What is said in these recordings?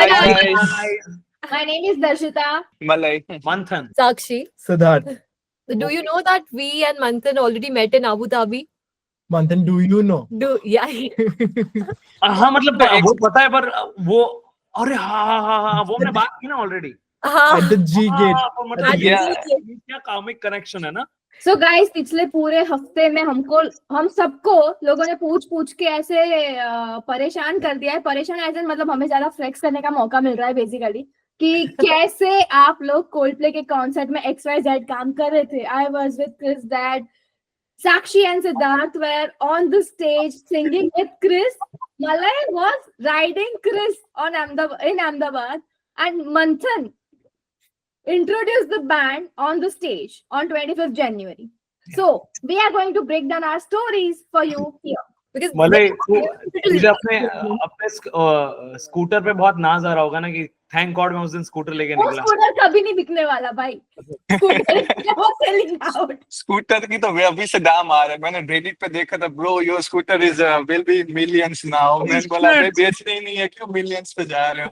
Hi guys. guys. My name is Darshita. Malay. Manthan. Sakshi, Siddharth. do you know that we and Manthan already met in Abu Dhabi? Manthan, do you know? Yeah. हाँ मतलब वो पता है पर वो अरे हाँ वो हमने बात की ना ऑलरेडी. हाँ. At the G gate. मतलब At the ये क्या कामिक कनेक्शन है ना. So guys, पिछले पूरे हफ्ते में हम सबको लोगों ने पूछ के ऐसे परेशान कर दिया है. परेशान ऐसे मतलब हमें ज्यादा फ्लेक्स करने का मौका मिल रहा है बेसिकली कि कैसे आप लोग कोल्डप्ले के कॉन्सर्ट में XYZ काम कर रहे थे. I was with Chris that Sakshi and Siddharth were on the stage singing with Chris. Malay was riding Chris in Ahmedabad, and Manthan introduced the band on the stage on 25th January. So we are going to break down our stories for you here. Because Malay तुझे अपने scooter पे बहुत नाज आ रहा होगा ना कि thank God मैं उस दिन स्कूटर लेके वो निकला. स्कूटर कभी नहीं बिकने वाला भाई. स्कूटर की तो अभी से दाम आ रहा है. मैंने रेडिट पे देखा था bro your scooter is will be millions now. मैंने बोला भाई बेचने ही नहीं है क्यों मिलियंस पे जा रहे हो.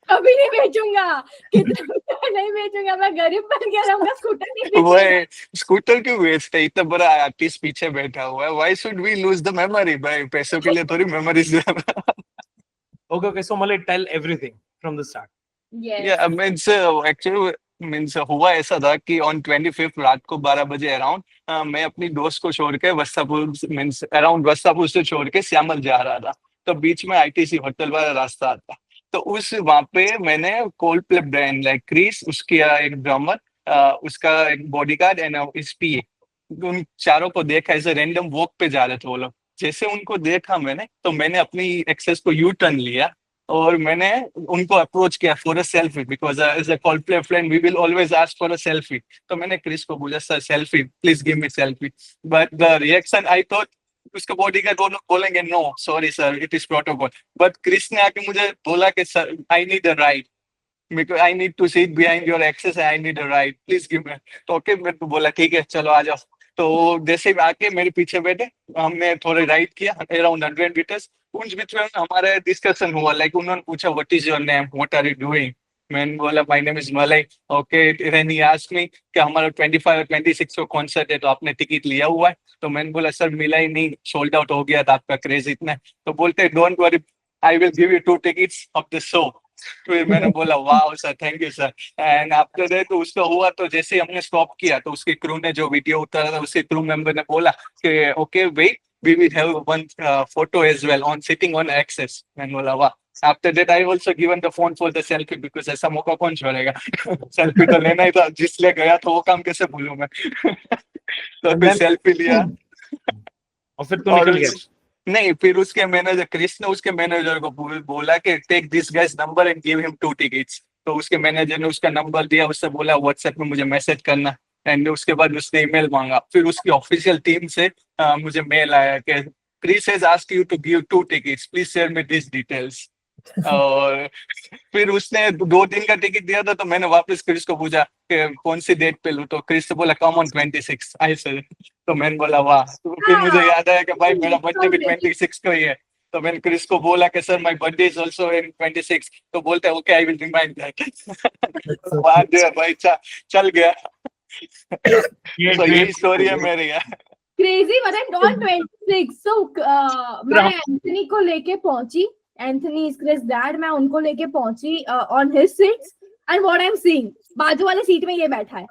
कभी नहीं बेचूंगा. कितना नहीं बेचूंगा. मैं गरीब बन गया रहूंगा. स्कूटर नहीं बेचूंगा. वो स्कूटर क्यों बेचते हैं. इतना बड़ा आर्टिस्ट पीछे बैठा हुआ है. Why should we lose the memory भाई. पैसों के लिए थोड़ी memories. Okay, so Malay, tell everything from the start. Yes. Yeah, means actually means हुआ ऐसा था कि on 25th रात को 12 बजे अराउंड मैं अपनी दोस्त को छोड़ के वस्तापुर मीन्स अराउंड वस्तापुर से छोड़ के श्यामल जा रहा था. तो बीच में ITC होटल वाला रास्ता आता. तो उस वहां पे मैंने कोल्डप्ले बैंड लाइक क्रिस उसकी एक ड्रमर उसका एक बॉडीगार्ड एंड इस PA उन चारों को देखा. ऐसे रैंडम वॉक पे जा रहे थे वो लोग. जैसे उनको देखा मैंने तो मैंने अपनी एक्सेस को यू टर्न लिया और मैंने उनको अप्रोच किया for a selfie because as a Coldplay friend we will always ask for a selfie. तो मैंने क्रिस को बोला sir selfie please give me selfie. But the reaction I thought उसका बॉडीगार्ड वो लोग बोलेंगे no sorry sir it is protocol. But Chris ने आके मुझे बोला कि sir I need a ride because I need to sit behind your access and I need a ride please give me. तो ओके मैं तो बोला ठीक है चलो आ जाओ. तो जैसे आके मेरे पीछे बैठे हमने थोड़े राइड किया अराउंड 100 meters. उस बीच में हमारा डिस्कशन हुआ लाइक उन्होंने पूछा what is your name what are you doing. मैंने बोला my name is Malay. Okay then he asked me कि हमारा 25 और 26 को कॉन्सर्ट है तो आपने टिकट लिया हुआ है. तो मैंने बोला सर मिला ही नहीं सोल्ड आउट हो गया था आपका क्रेज इतना. तो बोलते don't worry I will give you 2 tickets of the show. फिर मैंने बोला wow sir thank you sir. And after that तो उसका हुआ. तो जैसे हमने स्टॉप किया तो उसके क्रू ने जो वीडियो उतारा था उसके क्रू मेंबर ने बोला कि okay wait we will have one photo as well on sitting on access. मैंने बोला वाह. After that I also given the phone for the selfie because ऐसा मौका कौन छोड़ेगा. सेल्फी तो लेना ही था. जिसलिए गया तो वो काम कैसे भूलूं मैं. तो फिर सेल्फी लिया और फिर तो निकल गया. नहीं फिर उसके मैनेजर क्रिस ने उसके मैनेजर को बोला कि take this guys number and give him 2 tickets. तो उसके मैनेजर ने उसका नंबर दिया. उससे बोला व्हाट्सएप में मुझे मैसेज करना. एंड उसके बाद उसने ईमेल मांगा. फिर उसकी ऑफिशियल टीम से मुझे मेल आया कि Chris has asked you to give 2 tickets please share me this details. और फिर उसने 2 दिन का टिकट दिया था. तो मैंने वापस क्रिस को पूछा कि कौन सी डेट पे लूं. तो क्रिस ने बोला कम ऑन 26 आई सर. तो मैंने बोला वाह. तो फिर मुझे याद आया कि भाई मेरा बर्थडे भी 26 को ही है. तो मैंने क्रिस को बोला कि sir my birthday is also in 26. तो बोलते हैं okay I will remind that. बाद भाई चल गया. तो यही स्टोरी है मेरी. Crazy but I'm not 26. So मैं एंथनी को लेके पहुंची. Anthony is Chris dad. मैं उनको लेके पहुंची on his seats and what I am seeing बाजू वाले सीट में ये बैठा है.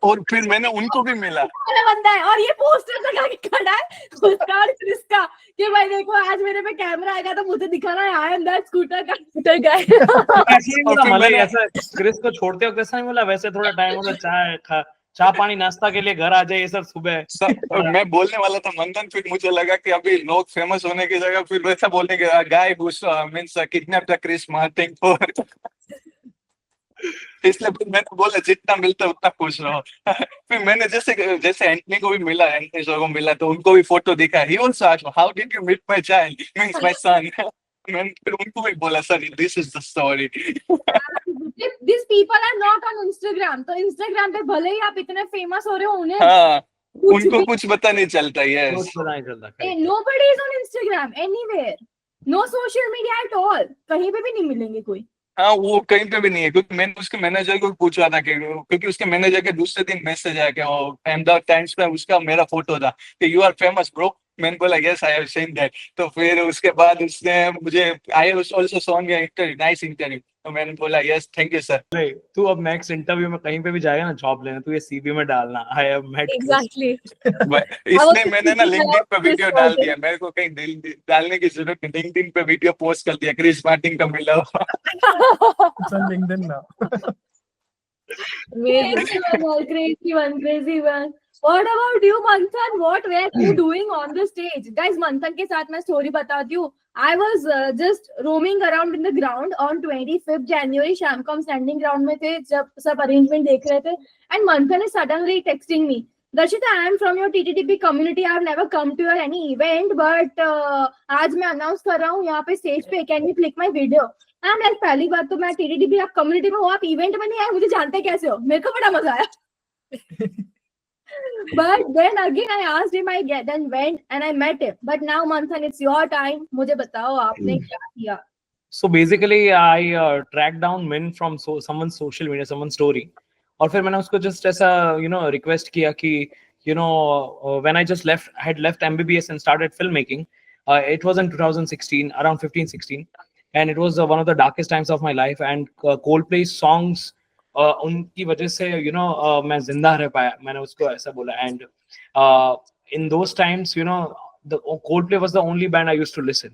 और फिर मैंने उनको भी मिला. बंदा है और ये पोस्टर लगा के खड़ा है उसका और क्रिस का कि भाई देखो आज मेरे पे कैमरा आएगा तो मुझे दिखाना है आई am that scooter guy. Malay ऐसा क्रिस को छोड़ते हो कैसा नहीं बोला. वैसे थोड़ा टाइम होगा चाय पानी नाश्ता के लिए घर आ जाए सर सुबह. मैं बोलने वाला था मंथन. फिर मुझे लगा कि अभी लोग फेमस होने की जगह फिर वैसा बोलने के guy means kidnap the Chris Martin for. इसलिए फिर मैंने बोला जितना मिलता है उतना खुश रहो. फिर मैंने जैसे एंटनी को भी मिला एंटनी शो को मिला तो उनको भी फोटो दिखा. He also asked how did you meet my child means my son. मैंने फिर उनको भी बोला sir this is the story. These people are not on Instagram. तो Instagram पे भले ही आप इतने फेमस हो रहे हो उन्हें उनको कुछ पता नहीं चलता. यस कुछ पता नहीं चलता. nobody is on Instagram anywhere. No social media at all, कहीं पे भी नहीं मिलेंगे कोई। हाँ, वो कहीं पे भी नहीं है, क्योंकि मैंने उसके मैनेजर को पूछा था कि, क्योंकि उसके मैनेजर के दूसरे दिन मैसेज आया कि अहमदाबाद टाइम्स पे उसका मेरा फोटो था कि यू आर फेमस ब्रो। मैंने बोला yes I have seen that. तो फिर उसके बाद उसने मुझे I also saw your interview, nice interview. तो मैंने बोला यस थैंक यू सर। तू अब नेक्स्ट इंटरव्यू में कहीं पे भी जाएगा ना जॉब लेने, तू ये सीवी में डालना, आई हैव मेट Exactly. इसलिए मैंने ना लिंक्डइन पे Chris वीडियो डाल Martin. दिया, मेरे को कहीं डालने की जरूरत नहीं, लिंक्डइन पे वीडियो पोस्ट कर दिया क्रिस मार्टिन का मिला हुआ। It's on LinkedIn now. Crazy one. What about you, Manthan? What were you doing on the stage? Guys, Manthan के साथ मैं story बताती हूँ. I was just roaming around in the ground on 25th January. शाम को हम standing ground में थे जब सब arrangement देख रहे थे. And Manthan is suddenly texting me. Darshita, I am from your TTTP community. I have never come to your any event, but आज मैं announce कर रहा हूँ यहाँ पे stage पे. Can you click my video? I'm like, पहली बात तो मैं TTTP आप community में हो, आप event में नहीं आए, मुझे जानते कैसे हो? मेरे को बड़ा मजा आया. But then again I asked him, I then went and I met him. But now Manthan, it's your time. मुझे बताओ आपने क्या किया? So basically, I tracked down Min from someone's social media, someone's story, और फिर मैंने उसको just ऐसा request किया कि when I just left, I had left MBBS and started filmmaking. It was in 2016, around 15-16, and it was one of the darkest times of my life. And Coldplay songs, उनकी वजह से मैं जिंदा रह पाया, मैंने उसको ऐसा बोला. And in those times, the Coldplay was the only band I used to listen.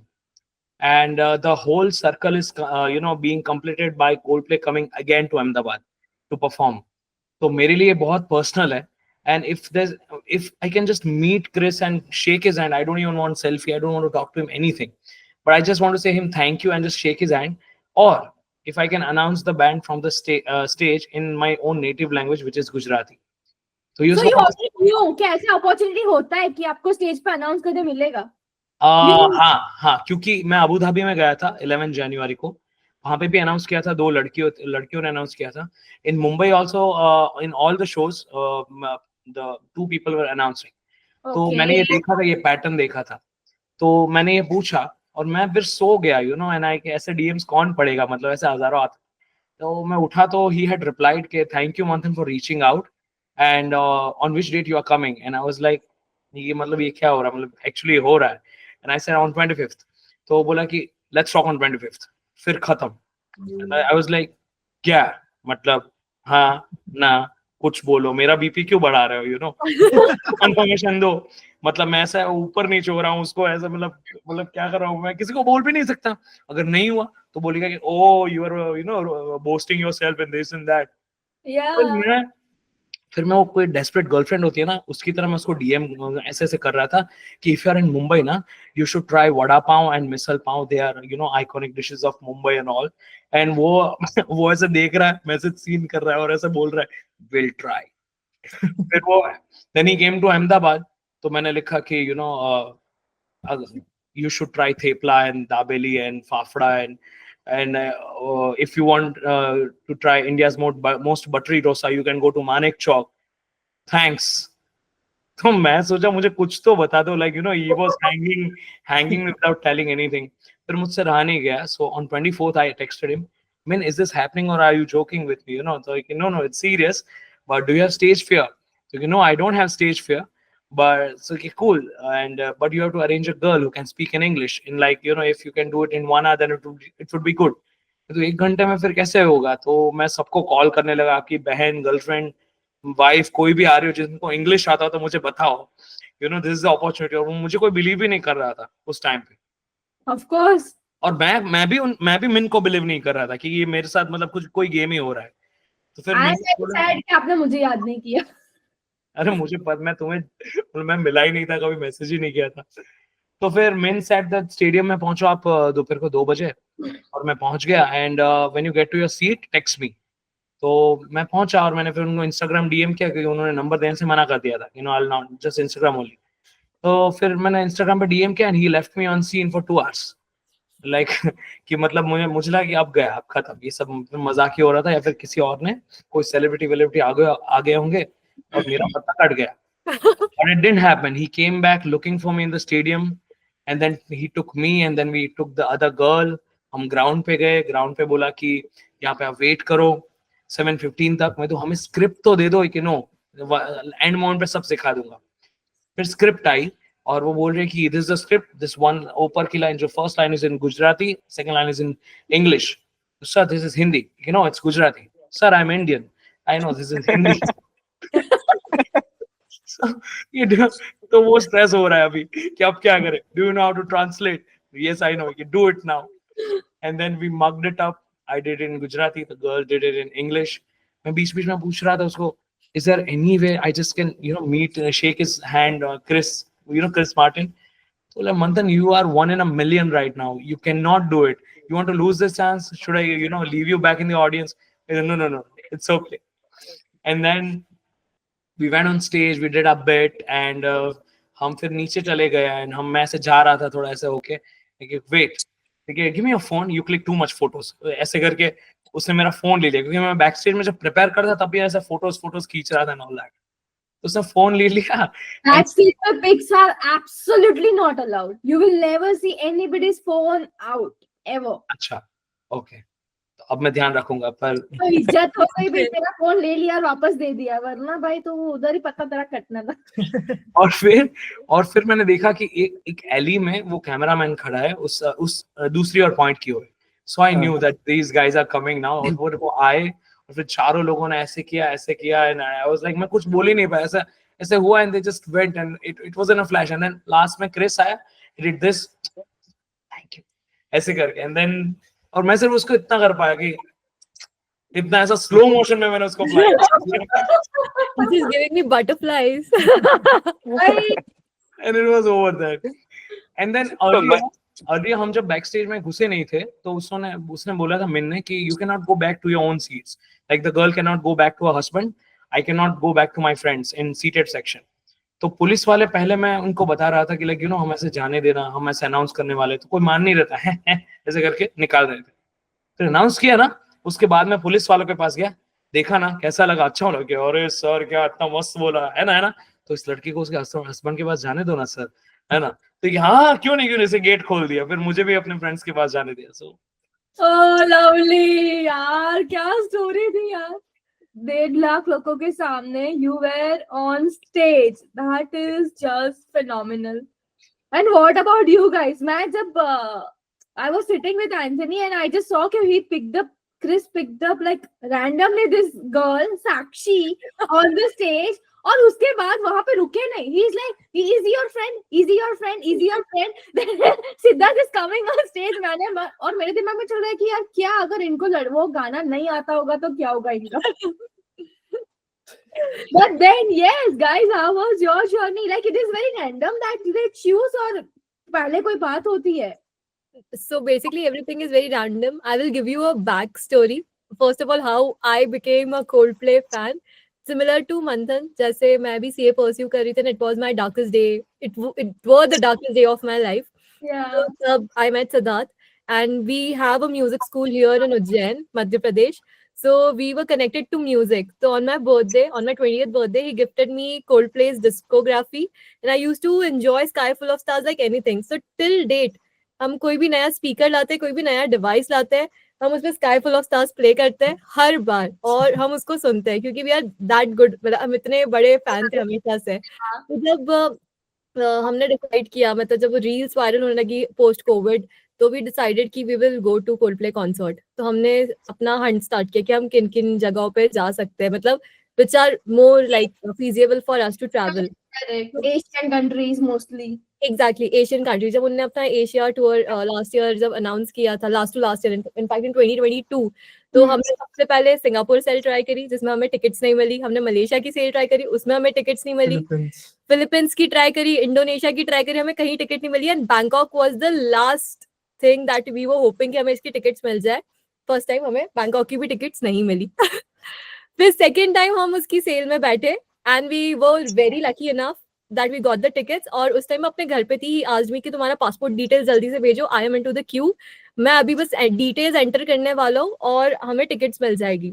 And the whole circle is being completed by Coldplay coming again to Ahmedabad to perform. So मेरे लिए बहुत personal है. And if I can just meet Chris and shake his hand, I don't even want selfie, I don't want to talk to him anything, but I just want to say him thank you and just shake his hand. Or if I can announce the band from the stage in my own native language, which is Gujarati. So you already knew क्या ऐसे opportunity होता है कि आपको stage पे announce करने मिलेगा? हाँ, क्योंकि मैं अबू धाबी में गया था 11 जनवरी को, वहां पे भी अनाउंस किया था, 2 लड़कियों ने अनाउंस किया था. In Mumbai also in all the shows the 2 people were announcing. तो मैंने ये देखा था, ये पैटर्न देखा था, तो मैंने ये पूछा और मैं फिर सो गया एंड आई ऐसे डीएम्स कौन पढ़ेगा, मतलब ऐसे हजारों आते. तो मैं उठा तो ही हैड रिप्लाइड के thank you Manthan for reaching out and on which date you are coming. And I was like ये मतलब ये क्या हो रहा है, मतलब एक्चुअली हो रहा है. And I said on 25th. तो वो बोला कि let's talk on 25th. फिर खत्म. I was like क्या मतलब हाँ ना कुछ बोलो, मेरा बीपी क्यों बढ़ा रहे हो कंफर्मेशन दो. मतलब मैं ऐसा ऊपर नीचे हो रहा हूँ उसको ऐसा, मतलब क्या कर रहा हूँ मैं, किसी को बोल भी नहीं सकता. अगर नहीं हुआ तो बोलेगा कि oh you are boasting yourself and this and that. फिर मैं वो कोई डेस्परेट गर्लफ्रेंड होती है ना, उसकी तरह मैं उसको डीएम ऐसे कर रहा था कि if you are in Mumbai ना, you should try vada pav and misal pav, they are iconic dishes of Mumbai and all. And वो ऐसे देख रहा है, मैसेज सीन कर रहा है और ऐसे बोल रहा है विल ट्राई. फिर वो then he came to Ahmedabad, तो मैंने लिखा कि you should try thepla and dabeli and fafda and if you want to try India's most buttery dosa, you can go to Manek Chowk. Thanks. तो मैं सोचा मुझे कुछ तो बता दो, like he was hanging without telling anything. फिर मुझसे रहा नहीं गया. So on 24th I texted him, man, is this happening or are you joking with me? So like, no, it's serious. But do you have stage fear? So no, I don't have stage fear. But so okay, cool. And but you have to arrange a girl who can speak in English. In like if you can do it in 1 hour, then it would be good. तो 1 घंटे में फिर कैसे होगा. तो मैं सबको call करने लगा, आपकी बहन, गर्लफ्रेंड, वाइफ, कोई भी आ रही हो जिनको इंग्लिश आता हो तो मुझे बताओ, दिस इज द अपॉर्चुनिटी. और मुझे कोई बिलीव ही नहीं कर रहा था उस टाइम पे. Of course. और मैं भी मिन को बिलीव नहीं कर रहा था कि ये मेरे साथ मतलब कोई गेम ही हो रहा है. तो फिर आपने मुझे याद नहीं किया. अरे मुझे मैं मिला ही नहीं था, कभी मैसेज ही नहीं किया था. तो फिर मेंस एट द स्टेडियम में पहुंचो आप दोपहर को 2 बजे, और मैं पहुंच गया. And when you get to your seat text me. तो मैं पहुंचा और मैंने फिर उनको इंस्टाग्राम डीएम किया क्योंकि उन्होंने नंबर देने से मना कर दिया था, I not just Instagram only. तो फिर मैंने इंस्टाग्राम पे डीएम किया and he left me on seen for 2 hours. Like कि मतलब मुझे लगा कि अब गया, अब खत्म, ये सब मजाक ही हो रहा था या फिर किसी और ने, कोई सेलिब्रिटी आ गए होंगे और मेरा पत्ता कट गया. But it didn't happen. He came back looking for me in the stadium. and then he took me and then we took the other girl. हम ग्राउंड पे गए, ग्राउंड पे बोला कि यहाँ पे आप वेट करो 7:15 तक। मैं तो हमें स्क्रिप्ट तो दे दो कि नो एंड मोमेंट पे सब सिखा दूंगा। फिर स्क्रिप्ट आई और वो बोल रहे कि this the script, this one ऊपर की लाइन जो first line is in Gujarati, second line is in English. Sir this is Hindi, you know it's Gujarati. Sir I am Indian, I know this is Hindi. तो वो स्ट्रेस हो रहा है अभी कि अब क्या करें, do you know how to translate? Yes I know, you do it now. And then we mugged it up, I did in Gujarati, the girl did it in English. मैं बीच बीच में पूछ रहा था उसको, is there any way I just can, you know, meet, shake his hand, or Chris, you know, Chris Martin? So like, Manthan, you are 1 in a million right now. You cannot do it. You want to lose this chance? Should I, you know, leave you back in the audience? No, it's okay. And then we went on stage, we did a bit, and हम फिर नीचे चले गए, and हम मैं ऐसे जा रहा था थोड़ा ऐसे होके, wait, give me your phone, you click too much photos, ऐसे करके उसने मेरा फोन ले लिया, क्योंकि मैं बैक स्टेज में जब प्रिपेयर करता तब भी ऐसे फोटोज खींच रहा था and all that. तो उसने फोन ले लिया। Backstage pics are absolutely not allowed. You will never see anybody's phone out ever. अच्छा, ओके, तो अब मैं ध्यान रखूंगा। पर तो इज्जत हो गई भाई, तेरा फोन ले लिया और वापस दे दिया, वरना भाई तो वो उधर ही पता तेरा कटना था। और फिर मैंने देखा कि एक एली में वो कैमरामैन खड़ा है उस दूसरी और पॉइंट की ओर। So I knew that these guys are coming now. और वो आए और फिर चारों लोगों ने ऐसे किया and I was like, मैं कुछ बोल ही नहीं पाया, ऐसे हुआ, and they just went and it was in a flash. And then last में Chris आया, he did this, thank you, ऐसे करके, and then और मैं सिर्फ उसको इतना कर पाया कि इतना ऐसा स्लो मोशन में मैंने उसको This is giving me butterflies. and it was over that. And then earlier हम जब बैक स्टेज में घुसे नहीं थे तो उसने बोला था मिन ने कि you can not go back to your own seats, like the girl can not go back to her husband, I can not go back to my friends in seated section. तो पुलिस वाले पहले मैं उनको बता रहा था कि like you know हम ऐसे जाने देना, हम ऐसे अनाउंस करने वाले, तो कोई मान नहीं रहता है ऐसे करके निकाल रहे थे। फिर अनाउंस किया ना, उसके बाद मैं पुलिस वालों के पास गया, देखा ना कैसा लगा, अच्छा लगा, अरे सर क्या इतना मस्त बोला है ना, तो इस लड़की को उसके हस्बैंड के पास जाने दो ना सर, है ना। तो हाँ क्यों नहीं इसे गेट खोल दिया, फिर मुझे भी अपने फ्रेंड्स के पास जाने दिया। सो ओह लवली यार, क्या स्टोरी थी यार। 1.5 लाख लोगों के सामने you were on stage, that is just phenomenal. And what about you guys? मैं जब I was sitting with Anthony and I just saw कि Chris picked up like randomly this girl Sakshi on the stage, और उसके बाद वहां पे रुके नहीं। He is like, is he your friend? Is he your friend? Is he your friend? Then Siddharth is coming on stage, और मेरे दिमाग में चल रहा है कि यार क्या अगर इनको वो गाना नहीं आता होगा तो क्या होगा इनका। But then yes guys, how was your journey? Like it is very random that they choose, और पहले कोई बात होती है? So basically everything is very random. I will give you a backstory. First of all, how I became a Coldplay fan. Similar to Manthan, जैसे मैं भी CA pursue कर रही थी, and it was my darkest day. It was the darkest day of my life. Yeah. So I met Siddharth, and we have a music school here in Ujjain, Madhya Pradesh. So we were connected to music. So on my birthday, on my 20th birthday, he gifted me Coldplay's discography, and I used to enjoy Sky Full of Stars like anything. So till date, हम कोई भी नया speaker लाते हैं, कोई भी नया device लाते हैं, हम उसमें sky full of stars play करते हैं हर बार, और हम उसको सुनते हैं क्योंकि वी आर दैट गुड, मतलब हम इतने बड़े फैन थे हमेशा से। तो जब हमने डिसाइड किया, मतलब जब वो रील्स वायरल होने लगी पोस्ट कोविड, तो वी डिसाइडेड कि we will go to Coldplay concert. तो हमने अपना हंट स्टार्ट किया कि हम किन किन जगहों पे जा सकते हैं, मतलब which are more like feasible for us to travel. Asian countries mostly. Exactly, Asian countries. जब उन्होंने अपना एशिया टूर लास्ट ईयर जब अनाउंस किया था, लास्ट ईयर इनफैक्ट इन 2022, तो हमने सबसे पहले सिंगापुर सेल ट्राई करी जिसमें हमें टिकट्स नहीं मिली, हमने मलेशिया की सेल ट्राई करी उसमें हमें टिकट्स नहीं मिली, फिलीपींस की ट्राई करी, इंडोनेशिया की ट्राई करी, हमें कहीं टिकट नहीं मिली, and Bangkok was the last thing that we were hoping कि हमें इसकी टिकट्स मिल जाए। फर्स्ट टाइम हमें बैंकॉक की भी टिकट्स नहीं मिली। फिर सेकेंड टाइम हम उसकी सेल में बैठे and we were very lucky enough that we got the tickets, और उस टाइम अपने घर पे थी, आज मी कि तुम्हारा पासपोर्ट डिटेल्स जल्दी से भेजो, I am into the Q, मैं अभी बस डिटेल्स एंटर करने वाला हूँ और हमें टिकट्स मिल जाएगी।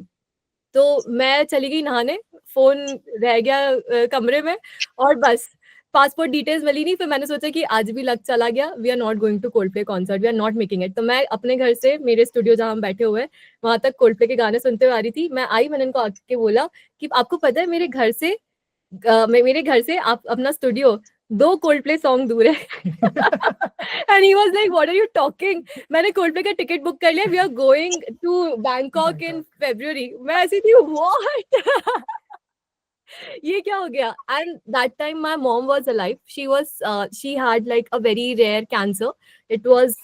तो मैं चली गई नहाने, फोन रह गया कमरे में, और बस पासपोर्ट डिटेल्स मिली नहीं, फिर मैंने सोचा कि आज भी लक चला गया, we are not going to Coldplay concert, we are not making it. तो मैं अपने घर से मेरे स्टूडियो जहाँ हम बैठे हुए हैं वहां तक कोल्डप्ले के गाने सुनते हुए आ रही थी। मैं आई, मैंने इनको आके बोला कि आपको पता है मेरे घर से आप अपना स्टूडियो 2 कोल्डप्ले सॉन्ग दूर है। And he was like what are you talking, मैंने कोल्डप्ले का टिकट बुक कर लिया, we are going to Bangkok in February. मैं ऐसी थी व्हाट ये क्या हो गया। And that time my mom was alive, she had like a very rare cancer, it was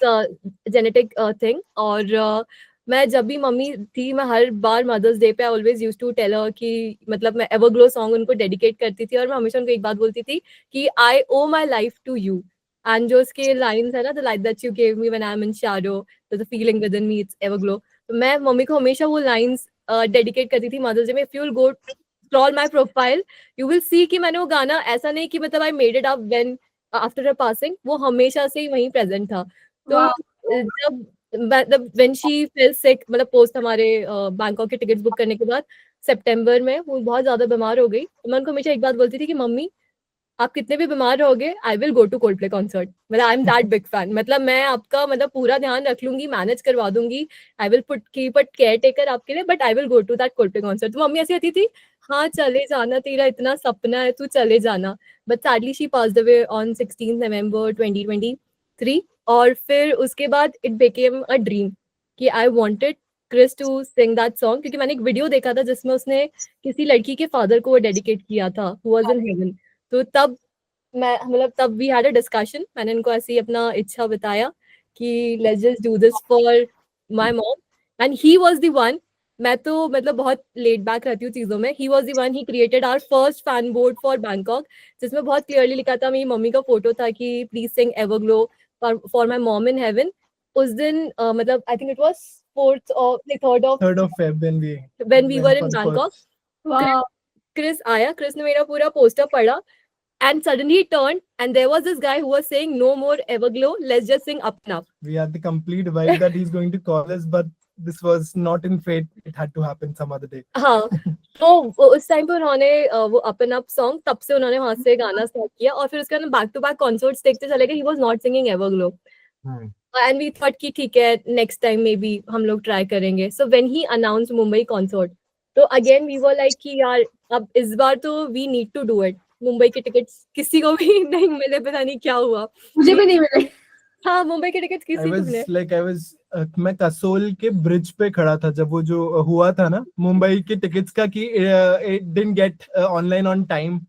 genetic thing. और मैं जब भी मम्मी थी, मैं हर बार मदर्स डे पे always used to tell her कि मतलब मैं एवरग्लो सॉन्ग उनको डेडिकेट करती थी, और मैं हमेशा उनको एक बात बोलती थी कि I owe my life to you. And जो उसके लाइन्स है ना, the light that you gave me when I am in shadow, the feeling within me, it's Everglow. तो मैं मम्मी को हमेशा वो लाइन्स डेडिकेट करती थी मदर्स डे में। If you will go scroll my profile, you will see कि मैंने वो गाना, ऐसा नहीं कि मतलब I made it up when after her passing, वो हमेशा से ही वहीं प्रेजेंट था। तो जब when she fell sick, मतलब पोस्ट हमारे बैंकॉक के टिकट्स बुक करने के बाद सितंबर में वो बहुत ज्यादा बीमार हो गई, तो मैं उनको हमेशा एक बात बोलती थी कि मम्मी आप कितने भी बीमार रहोगे, I will go to Coldplay concert, मतलब I am that big fan, मतलब मैं आपका मतलब पूरा ध्यान रख लूंगी, मैनेज करवा दूंगी, I will keep it care taker आपके लिए, but I will go to that Coldplay concert. तो मम्मी ऐसी आती थी, हाँ चले जाना, तेरा इतना सपना है, तू चले जाना। But sadly she passed away on 16 नवंबर 2023। और फिर उसके बाद इट बिकेम अ ड्रीम कि I wanted Chris to sing that song, क्योंकि मैंने एक वीडियो देखा था जिसमें उसने किसी लड़की के फादर को वो डेडिकेट किया था, हु वाज इन हेवन। तो तब मैं मतलब तब वी हैड अ डिस्कशन, मैंने इनको ऐसी अपना इच्छा बताया कि let's just do this for my mom. And he was the one, मैं तो मतलब बहुत लेट बैक रहती हूँ चीजों में, he was the one, he created our first fan board for Bangkok, जिसमें बहुत क्लियरली लिखा था, मेरी मम्मी का फोटो था कि please sing Everglow for my mom in heaven. उस दिन मतलब I think it was 4th or 3rd of 3rd of Feb when we were went in for the Bangkok. first. Wow. Chris आया, Chris ने मेरा पूरा poster पढ़ा, and suddenly he turned and there was this guy who was saying no more Everglow, let's just sing Up and Up. We had the complete vibe that he's going to call us, but this was not in fate. It had to happen some other day. हाँ, तो उस time पे उन्होंने वो up and up song, तब से उन्होंने वहां से गाना स्टार्ट किया, और फिर उसके बाद बैक टू बैक कॉन्सर्ट्स देखते चले गए। He was not singing Everglow, and we thought कि ठीक है नेक्स्ट टाइम मे बी हम लोग ट्राई करेंगे। So when he announced Mumbai concert, तो अगेन वी वर लाइक कि यार अब इस बार तो we need to do it. Mumbai के टिकट्स किसी को भी नहीं मिले, पता नहीं क्या हुआ, मुझे भी नहीं मिले। हाँ मुंबई के टिकट्स किसी को मिले। मैं कसोल के ब्रिज पे खड़ा था जब वो जो हुआ था ना मुंबई के टिकट्स का कि it didn't get online on time.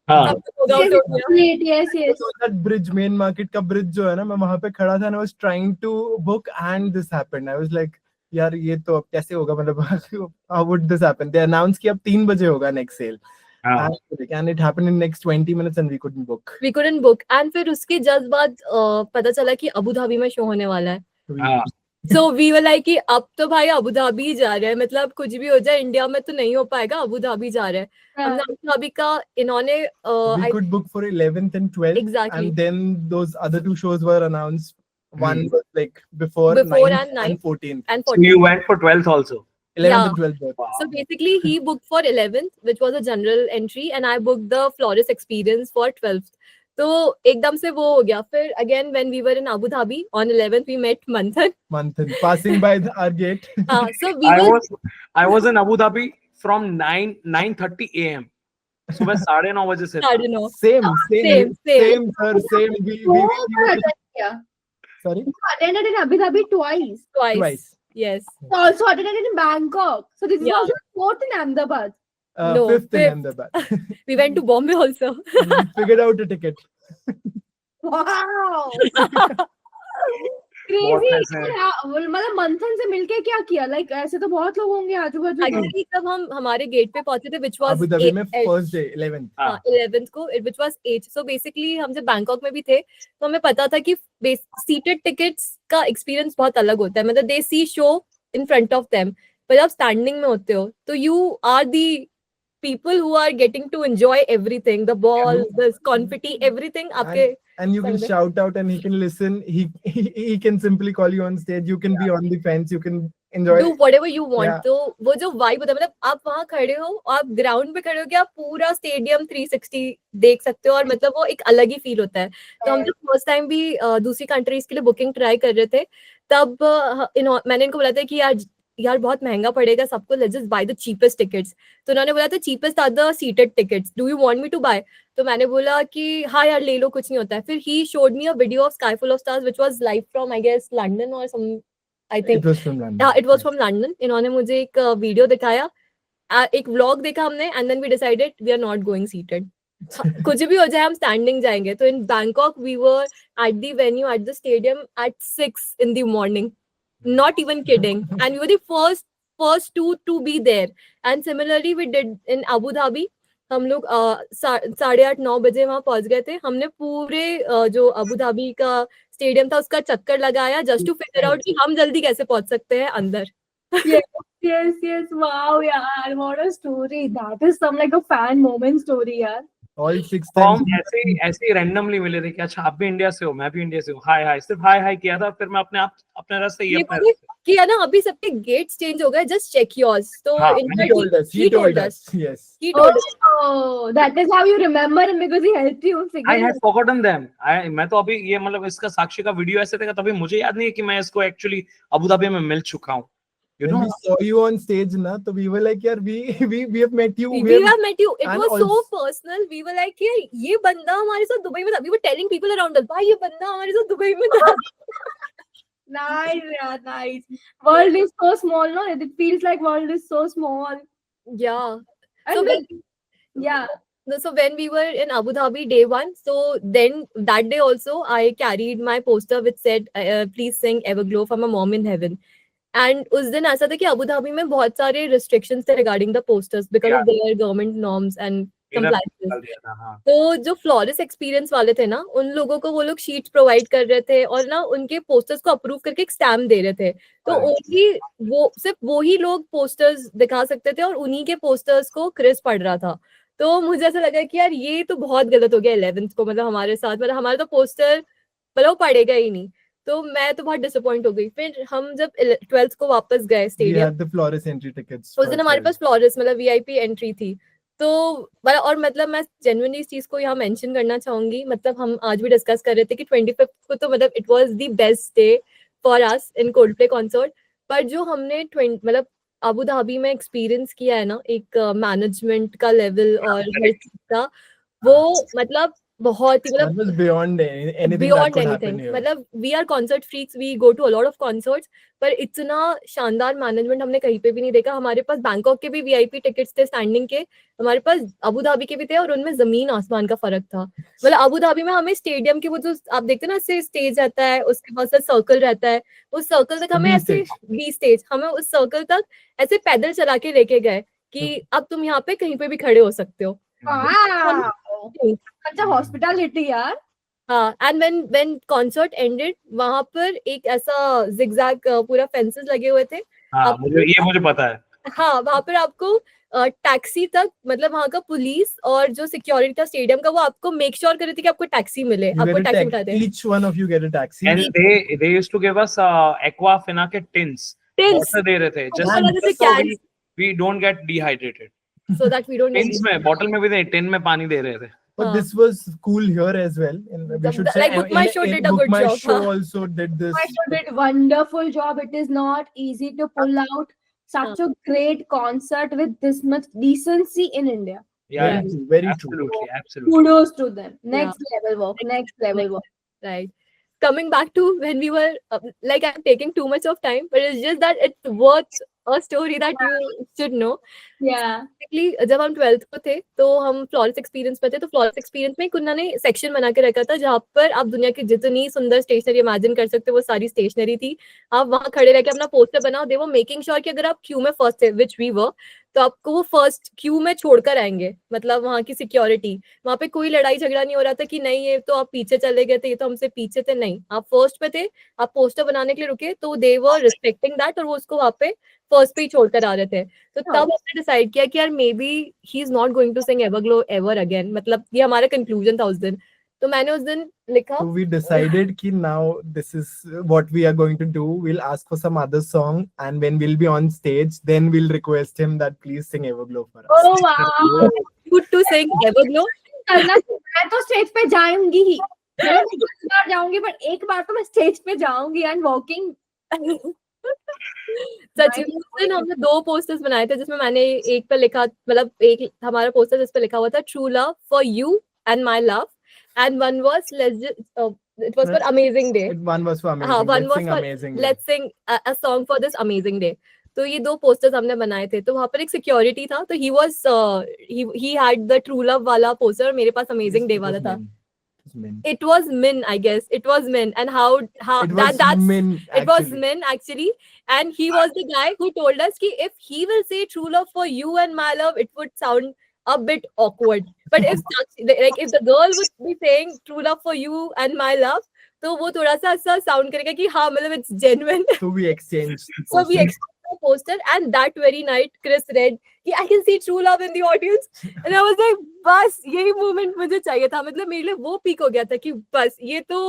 हाँ Yes, yes. That bridge, main market का ब्रिज जो है ना, मैं वहां पे खड़ा था, I was trying to book and this happened. I was like यार ये तो अब कैसे होगा, मतलब how would this happen. They announce कि अब 3 बजे होगा next sale, and it happened in next 20 minutes and we couldn't book. And फिर उसके जस्ट बाद पता चला कि अबू धाबी में शो होने वाला है। हाँ So we were like कि अब तो भाई अबू धाबी ही जा रहे हैं, मतलब कुछ भी हो जाए इंडिया में तो नहीं हो पाएगा, अबू धाबी जा रहे हैं। हमने अबू धाबी का इन्होंने we could book for 11th and 12th. Exactly. And then those other 2 shows were announced. One was like before 9th and 14th. and So 14th. you went for 12th also. 11th Yeah. and 12th both. So basically he booked for 11th, which was a general entry, and I booked the Florist Experience for 12th. तो एकदम से वो हो गया। फिर again when we were in Abu Dhabi on 11th we met Manthan. Manthan passing by our gate. So I was in Abu Dhabi from 9:30 a.m. सुबह 9:30 बजे से था। 9:30. Same Same. sir, same. We sorry, Attended in Abu Dhabi twice. twice. Yes. Also attended in Bangkok. So this Yeah. was the 4th in Ahmedabad. No, 5th in fifth. Ahmedabad. We went to Bombay also. We figured out a ticket. Wow. बहुत Crazy. ऐसे है। मतलब मंथन से मिलके क्या किया? Like ऐसे तो बहुत लोग होंगे आजू बाजू। Actually तब हम हमारे गेट पे पहुंचे थे, which was Abu Dhabi में 8th. first day 11th. हाँ। 11th को, which was 8th. So basically हम जब बैंकॉक में भी थे तो हमें पता था कि सीटेड टिकट्स का एक्सपीरियंस बहुत अलग होता है, मतलब they see show in front of them, पर जब स्टैंडिंग में होते हो तो you are the people who are getting to enjoy everything, the balls, the confetti, everything आपके And you can Sunday. shout out and he can listen. He can simply call you on stage. You can be on the fence. You can enjoy. do whatever you want. Yeah. तो वो जो vibe होता है, मतलब आप वहाँ खड़े हो, आप ग्राउंड पे खड़े हो कि आप पूरा स्टेडियम 360 देख सकते हो, और मतलब वो एक अलग ही फील होता है. तो हम जब फर्स्ट टाइम भी दूसरी कंट्रीज के लिए बुकिंग ट्राई कर रहे थे, तब मैंने इनको बोला था कि यार बहुत महंगा पड़ेगा सबको, let's just buy the cheapest tickets. तो उन्होंने बोला था cheapest are the seated tickets, do you want me to buy? तो मैंने बोला कि हाँ यार ले लो, कुछ नहीं होता है. फिर he showed me a video of sky full of stars which was live from I guess London और some, I think It was from London. हाँ, इट वाज फ्रॉम लंदन. इन्होंने मुझे एक वीडियो दिखाया, एक व्लॉग देखा हमने, and then we decided we are not going seated. कुछ भी हो जाए हम स्टैंडिंग जाएंगे. तो in Bangkok we were at the venue at the stadium eight 6 in the morning, not even kidding, and we were the first two to be there. And similarly we did in Abu Dhabi. हम लोग 8:30-9 बजे वहां पहुंच गए थे. हमने पूरे जो अबू धाबी का स्टेडियम था उसका चक्कर लगाया जस्ट टू फिगर आउट कि हम जल्दी कैसे पहुंच सकते हैं अंदर. Yes, wow, yaar, what a story. That is some like a fan moment story, yaar. All 6 तो हम times. ऐसे ही रैंडमली मिले थे कि अच्छा आप भी इंडिया से हो, मैं भी इंडिया से हूँ, हाय हाय, सिर्फ हाय हाय किया था. फिर मैं अपने रास्ते ये अपने बोले कि है ना अभी सबके गेट्स चेंज हो गए, जस्ट चेक योर्स. तो हाँ, He told us. He told us. Yes. He told us. Oh, that is how you remember him because he helped you figure I it had forgotten them. मैं तो अभी ये मतलब इसका साक्षी का वीडियो ऐसे देखा तभी मुझे याद नहीं है कि मैं इसको एक्चुअली अबू धाबी में मिल चुका हूँ. You When know, we saw you on stage, na, so we were like, yaar, we have met you. We have met you. It and was so also- personal. We were like, ये बंदा हमारे साथ Dubai में था. We were telling people around us, भाई ये बंदा हमारे साथ दुबई में था. Nice, yeah, nice. World is so small, no? It feels like world is so small. Yeah. And So when, when, yeah, so when we were in Abu Dhabi day one, so then that day also I carried my poster which said, please sing Everglow for my mom in heaven. And उस दिन ऐसा था कि Abu Dhabi में बहुत सारे restrictions थे regarding the posters because of their government norms and इधर compliances. निकाल दिया था, हाँ. तो जो फ्लॉरेस्ट एक्सपीरियंस वाले थे ना, उन लोगों को वो लोग शीट्स प्रोवाइड कर रहे थे और ना उनके पोस्टर्स को अप्रूव करके एक स्टैम्प दे रहे थे. तो Correct. ओनली वो सिर्फ वो ही लोग पोस्टर्स दिखा सकते थे और उन्हीं के पोस्टर्स को क्रिस पढ़ रहा था. तो मुझे ऐसा लगा कि यार ये तो बहुत गलत हो गया 11th को, मतलब हमारे साथ, मतलब हमारा तो पोस्टर मतलब वो पढ़ेगा ही नहीं. तो मैं तो बहुत डिसअपॉइंट हो गई. फिर हम जब 12th को वापस गए We stadium, had the Flores entry tickets. उस for दिन हमारे 12. पास फ्लोरेस मतलब वीआईपी एंट्री थी. तो और मतलब मैं जेन्युइनली इस चीज को यहाँ मेंशन करना चाहूंगी. मतलब हम आज भी डिस्कस कर रहे थे कि 25th को तो मतलब it was the best day for us in Coldplay concert. पर जो हमने मतलब अबू धाबी में एक्सपीरियंस किया है ना, एक मैनेजमेंट का लेवल और हर चीज का, वो मतलब बहुत ही That मतलब was beyond anything that beyond could anything. happen here. मतलब we are concert freaks, we go to a lot of concerts, पर इतना शानदार मैनेजमेंट हमने कहीं पे भी नहीं देखा. हमारे पास बैंकॉक के भी वीआईपी टिकट्स थे स्टैंडिंग के, हमारे पास अबू धाबी के भी थे, और उनमें जमीन आसमान का फर्क था. मतलब अबू धाबी में हमें स्टेडियम के वो जो आप देखते हैं ना, ऐसे स्टेज रहता है, उसके बाद से सर्कल रहता है, उस सर्कल तक हमें B ऐसे बी स्टेज, हमें उस सर्कल तक ऐसे पैदल चला के लेके गए कि अब तुम यहाँ पे कहीं पे भी खड़े हो सकते हो. wow. Such a hospitality, yaar. हाँ. एंड व्हेन कॉन्सर्ट एंडेड, वहां पर एक ऐसा जिगजैग पूरा फेंसेस लगे हुए थे. हाँ, मुझे पता है. हाँ, वहां पर आपको टैक्सी तक, मतलब वहां का पुलिस और जो सिक्योरिटी था स्टेडियम का, वो आपको मेक श्योर कर रही थी कि आपको टैक्सी मिले, You आपको get a टैक्सी taxi. उठा दे. Each one of you get a taxi. And they used to give us Aquafina के tins. Tins. Water दे रहे थे. वो वाला जैसे Just so cans. we don't get dehydrated. so that we don't get Tins में, bottle में भी नहीं, tin में पानी दे रहे थे. But हाँ. this was cool here as well. And we should say, Like Book My Show did a Book good My job, Show हाँ. also did this. My show did wonderful job. It is not easy to pull out such a great concert with this much decency in India. Yeah, Very true. Very true. absolutely, absolutely. Kudos to them. Next level work. Next level work. right. Coming back to when we were like, I'm taking too much of time, but it's just that it's worth a story that you should know. Yeah. Basically, जब हम 12th को थे तो हम Flores experience में थे. तो Flores experience में कुन्ना ने सेक्शन बना के रखा था जहाँ पर आप दुनिया की जितनी सुंदर स्टेशनरी इमेजिन कर सकते हो वो सारी स्टेशनरी थी. आप वहाँ खड़े रह के अपना पोस्टर बनाओ. दे वो मेकिंग श्योर कि अगर आप क्यू में फर्स्ट थे, विच वी वर, तो आपको वो फर्स्ट क्यू में छोड़कर आएंगे. मतलब वहाँ की सिक्योरिटी, वहाँ पे कोई लड़ाई झगड़ा नहीं हो रहा था कि नहीं ये तो आप पीछे चले गए थे, ये तो हमसे पीछे थे. नहीं, आप फर्स्ट पे थे, आप पोस्टर बनाने के लिए रुके, तो दे वर रिस्पेक्टिंग दैट और वो उसको वहाँ पे फर्स्ट पे ही छोड़कर आ रहे थे. तो तब हमने डिसाइड किया कि यार maybe he is not going to sing Everglow ever again. मतलब ये हमारा कंक्लूजन था उस दिन. तो मैंने उस दिन लिखा So we decided कि now this is what we are going to do. We'll ask for some other song, and when we'll be on stage, then we'll request him that please sing Everglow for us. Oh wow! you to sing Everglow. करना मैं तो stage पे जाऊंगी ही, मैं 10 बार जाऊंगी पर एक बार तो मैं स्टेज पे जाऊंगी एंड वॉकिंग। सच में उस दिन हमने 2 पोस्टर्स बनाए थे जिसमें मैंने एक पे लिखा, मतलब एक हमारा पोस्टर जिस पे लिखा हुआ था true love for you and my love, and one was it was for amazing day. One was for amazing. हाँ, one Let's was sing for amazing. Day. let's sing a song for this amazing day. तो ये 2 posters हमने बनाए थे, तो वहाँ पर एक सिक्योरिटी था, तो he had the true love वाला पोस्टर, मेरे पास amazing day वाला था. It was Min, I guess. It was Min, and how It was Min. it was Min actually, and he was the guy who told us कि if he will say true love for you and my love, it would sound a bit awkward. But if if the girl would be saying true love for you and my love, तो वो थोड़ा सा ऐसा sound करेगा कि हाँ मतलब it's genuine. So we exchanged. So we exchanged the poster, and that very night Chris read कि I can see true love in the audience, and I was like बस यही moment मुझे चाहिए था, मतलब मेरे लिए वो peak हो गया था कि बस ये तो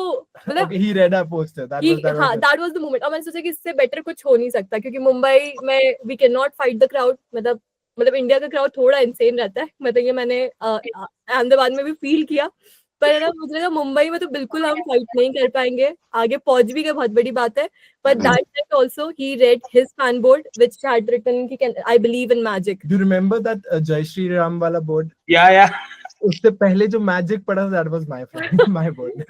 मतलब Okay, he read our poster. that was the moment. और मैंने सोचा कि इससे better कुछ हो नहीं सकता, क्योंकि मुंबई में we cannot fight the crowd. मतलब इंडिया का क्राउड थोड़ा इंसेन रहता है, मतलब ये मैंने अहमदाबाद में भी फील किया, पर है ना मुझे लगा मुंबई में तो बिल्कुल हम फाइट नहीं कर पाएंगे, आगे पहुंच भी गए बहुत बड़ी बात है. But that night also he read his fan board which had written कि I believe in magic. Do you remember that Jai Shri Ram वाला board? Yeah. उससे पहले जो magic पढ़ा था, that was my friend, my board.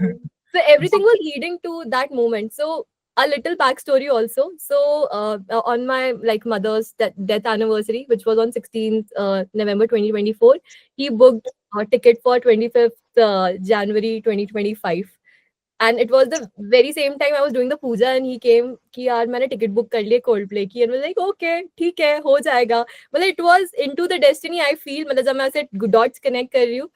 So everything was leading to that moment. So a little backstory also. So on my mother's death anniversary, which was on 16th November 2024, he booked a ticket for 25th January 2025. And it was the very same time I was doing the puja, and he came कि यार मैंने ticket book कर लिए Coldplay की, and was like okay ठीक है हो जाएगा. मतलब it was into the destiny I feel. मतलब जब मैं ऐसे dots connect कर रही हूँ,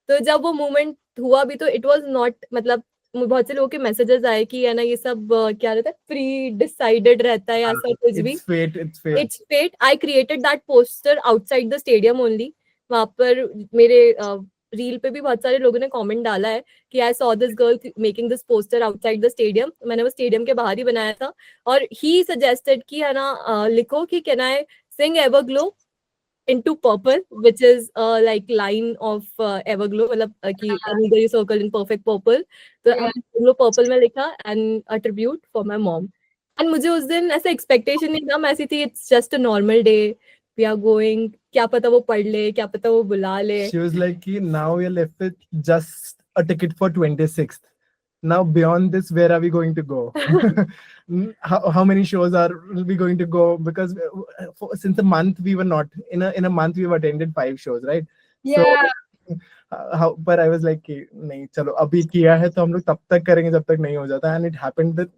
तो जब वो moment हुआ भी तो it was not, मतलब बहुत से लोगों के मैसेजेस आए कि है ना ये सब क्या रहता है, प्री डिसाइडेड रहता है ऐसा कुछ भी. It's fate. I created that poster outside the stadium only. वहाँ पर मेरे रील पे भी बहुत सारे लोगों ने कमेंट डाला है कि I saw this girl making this poster outside the stadium. मैंने वो स्टेडियम के बाहर ही बनाया था, और he suggested कि है ना लिखो कि can I sing Everglow into purple, which is like line of Everglow, मतलब कि neither you circle in perfect purple. तो Everglow purple में लिखा and a tribute for my mom. And मुझे उस दिन ऐसा expectation नहीं था, मैं ऐसी थी it's just a normal day, we are going, क्या पता वो पढ़ ले, क्या पता वो बुला ले. She was like now we are left with just a ticket for 26th. Now beyond this, where are we going to go? How many shows are we going to go? Because since a month we were not in a month we have attended 5 shows, right? Yeah. So but I was like नहीं चलो अभी किया है तो हम लोग तब तक करेंगे जब तक नहीं हो जाता, and it happened the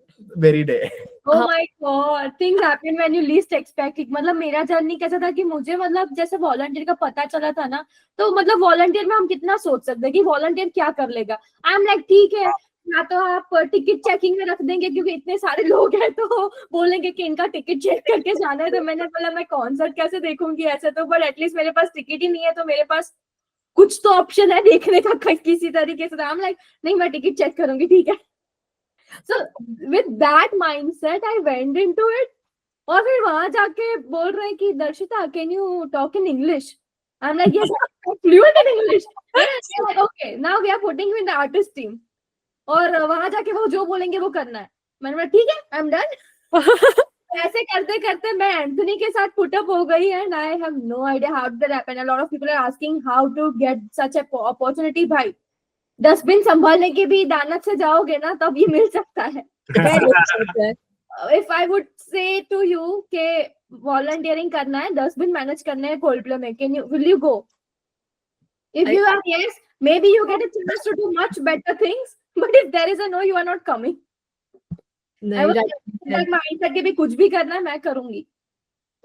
very day. Oh my God, things happen when you least expect it. मतलब मेरा जर्नी कैसा था कि मुझे मतलब जैसे वॉलंटियर का पता चला था ना, तो मतलब वॉलंटियर में हम कितना सोच सकते हैं कि वॉलंटियर क्या कर लेगा. आई एम लाइक ठीक है, या तो आप टिकट चेकिंग में रख देंगे क्योंकि इतने सारे लोग हैं तो बोलेंगे कि इनका टिकट चेक करके जाना है. तो मैंने बोला मैं कॉन्सर्ट कैसे देखूंगी ऐसे, तो बट एटलीस्ट मेरे पास टिकट ही नहीं है, तो मेरे पास कुछ तो ऑप्शन है देखने का किसी तरीके से. आई एम लाइक नहीं मैं टिकट चेक करूंगी, ठीक है. So with that mindset I went into it. और फिर वहां जाके बोल रहे हैं कि दर्शिता can you talk in English? I'm like yes I'm fluent in English. Like, okay now we are putting you in the artist team. और वहां जाके वो जो बोलेंगे वो करना है. मैंने बोला ठीक है I'm done. ऐसे करते करते मैं एंथनी के साथ पुट अप हो गई, and I have no idea how did that happen. A lot of people are asking how to get such a opportunity. भाई डस्टबिन संभालने के भी दानत से जाओगे ना तब ये मिल सकता है. If I would say to you के volunteering करना है, डस्टबिन मैनेज करना है Coldplay में, will you go? If you are yes, maybe you get a chance to do much better things, but if there is a no, you are not coming. mindset के भी कुछ भी करना है मैं करूंगी.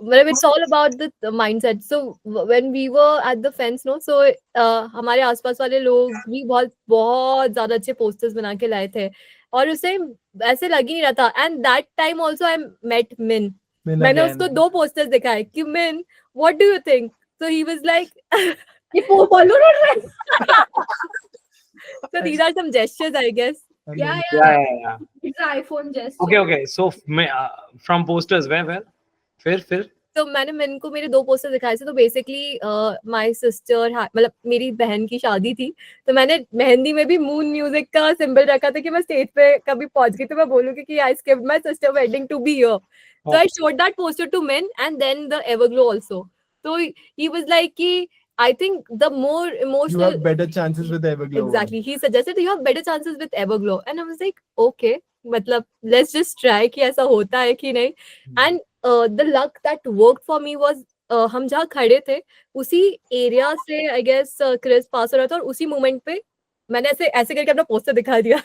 It's all about the mindset. So when we were at the fence, no, so हमारे आसपास वाले लोग भी बहुत ज़्यादा अच्छे posters बना के लाए थे, और उसे ऐसे लग ही नहीं रहा था. And that time also I met Min. मैंने उसको 2 posters दिखाए कि Min, what do you think? So he was like, ये balloon उड़ रहा है. So these are some gestures, I guess. And Yeah, then- yeah. Yeah. It's an iPhone gesture. Okay. So from posters, where? फिर? तो मैंने इनको मेरे 2 poster दिखाए थे। तो बेसिकली माय सिस्टर मतलब मेरी बहन की शादी थी, तो मैंने मेहंदी में भी मून म्यूजिक का सिंबल रखा था कि मैं स्टेज पे कभी पहुंच गई तो मैं बोलूंगी कि I skipped my sister wedding to be here. So I showed that poster to men and then the Everglow also. So he was like कि I think the more You emotional have better chances with Everglow. exactly he suggested you have better chances with Everglow and I was like okay मतलब let's just try कि ऐसा होता है कि नहीं। And the luck that worked for me was हम जहाँ खड़े थे उसी एरिया से I guess क्रिस पास हो रहा था और उसी मोमेंट पे मैंने ऐसे ऐसे करके अपना पोस्टर दिखा दिया।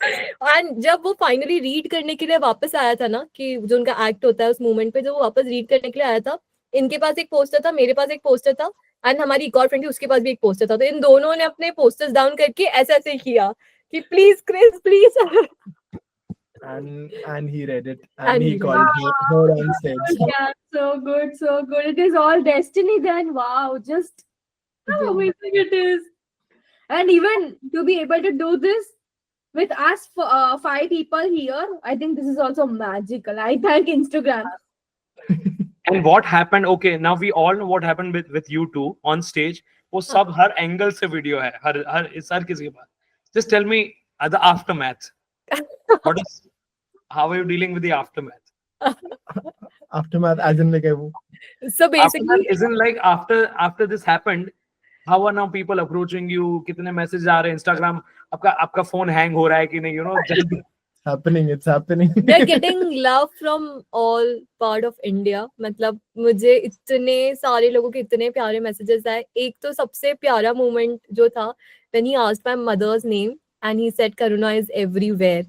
एंड जब वो फाइनली रीड करने के लिए वापस आया था ना कि जो उनका एक्ट होता है उस मोमेंट पे, जो वो वापस रीड करने के लिए आया था, इनके पास एक पोस्टर था, मेरे पास एक पोस्टर था एंड हमारी एक और फ्रेंड थी उसके पास भी एक पोस्टर था। तो इन दोनों ने अपने पोस्टर्स डाउन करके ऐसे ऐसे किया कि please Chris please. And he read it and, And he he called her on stage. Yeah, so good, so good. It is all destiny then. Wow, just how amazing it is. And even to be able to do this with us, 5 people here, I think this is also magical. I thank Instagram. And what happened? Okay, now we all know what happened with you two on stage. वो सब हर angle से video है, हर किसी के पास. Just tell me the aftermath. What is? How are you dealing with the aftermath? Aftermath as in like So basically Aftermath isn't like after this happened. How are now people approaching you? कितने message आ रहे हैं? Instagram आपका phone hang हो रहा है कि नहीं? You know, just it's happening. they're getting love from all part of India. मतलब मुझे इतने सारे लोगों के इतने प्यारे मैसेजेस आए। एक तो सबसे प्यारा मोमेंट जो था when he asked my mother's name and he said Karuna is everywhere.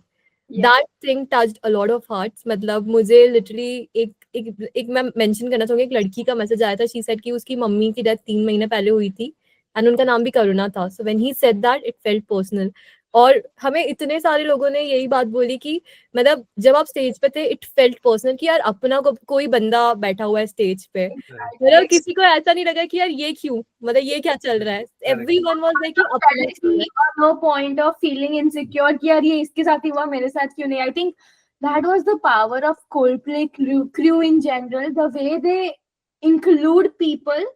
Yeah. That thing touched a lot of hearts. मतलब मुझे literally एक मैं मेंशन करना चाहूंगी, एक लड़की का मैसेज आया था। She said कि उसकी मम्मी की डेथ 3 महीने पहले हुई थी and उनका नाम भी करुणा था। So when he said that it felt personal. और हमें इतने सारे लोगों ने यही बात बोली कि मतलब जब आप स्टेज पे थे इट फेल्ट पर्सनल कि यार अपना कोई बंदा बैठा हुआ है स्टेज पे। मतलब किसी को ऐसा नहीं लगा कि यार ये क्यों, मतलब ये क्या चल रहा है। Everyone was like No point of feeling insecure कि यार ये इसके साथ ही हुआ मेरे साथ क्यों नहीं. I think that was the power of Coldplay crew in general, the way they include people.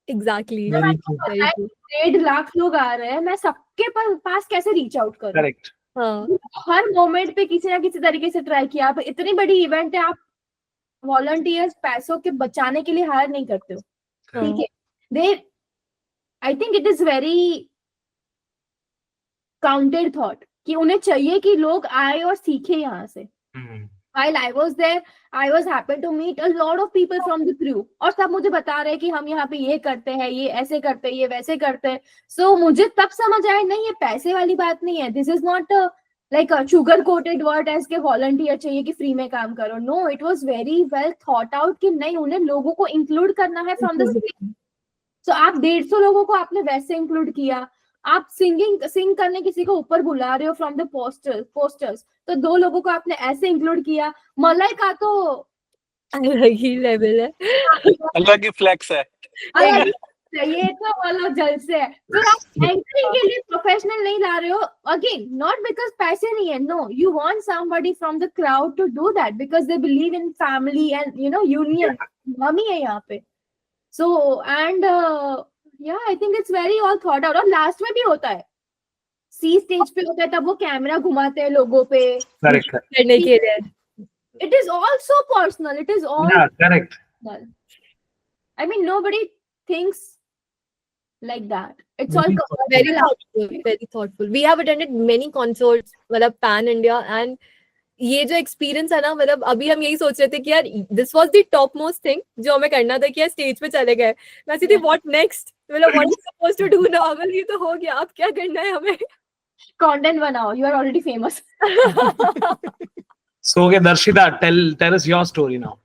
Exactly Very true. 1.5 lakh लोग आ रहे हैं, मैं सबके पास कैसे रीच आउट करूं. correct. हाँ हर मोमेंट पे किसी ना किसी तरीके से ट्राई किया. आप इतनी बड़ी इवेंट है, आप वॉलंटियर्स पैसों के बचाने के लिए हायर नहीं करते हो. ठीक है, they I think it is very counted thought कि उन्हें चाहिए कि लोग आए और सीखे यहाँ से. While I was there, I was happy to meet a lot of people from the crew. और सब मुझे बता रहे कि हम यहाँ पे ये करते हैं, ये ऐसे करते हैं, ये वैसे करते हैं. So मुझे तब समझ आया नहीं, ये पैसे वाली बात नहीं है. This is not like a sugar coated word as के volunteer चाहिए कि फ्री में काम करो. No, it was very well thought out कि नहीं, उन्हें लोगों को इंक्लूड करना है from the stage. So आप 150 लोगों को आपने वैसे इंक्लूड किया. आप सिंग करने किसी को ऊपर बुला रहे हो फ्रॉम द पोस्टर्स, तो 2 लोगों को आपने ऐसे इंक्लूड किया. मलाई का तो अलग ही लेवल है, अलग ही फ्लेक्स है। अलग है, ये तो अलग जल से है. फिर आप एंकरिंग के लिए प्रोफेशनल नहीं ला रहे हो. अगेन नॉट बिकॉज पैसे नहीं है, no, you want somebody from the crowd to do that because they believe in family and you know union. मम्मी है यहाँ पे. So and yeah, I think it's very all thought out. और last में भी होता है, सी स्टेज पे होता है, तब वो कैमरा घुमाते हैं लोगों पे Correct. करने के लिए। It is also personal. It is all Yeah, correct. personal. I mean, nobody thinks like that. It's all Very thoughtful, very thoughtful. We have attended many concerts, मतलब pan India, and ये जो experience है ना, मतलब अभी हम यही सोच रहे थे कि यार this was the top most thing जो हमें करना था कि यार स्टेज पे चले गए, मैं सीधी व्हाट नेक्स्ट, मतलब what is supposed to do now. ये तो हो गया, अब क्या करना है हमें. content बनाओ. You are already famous. So okay, Darshita, tell us your story now.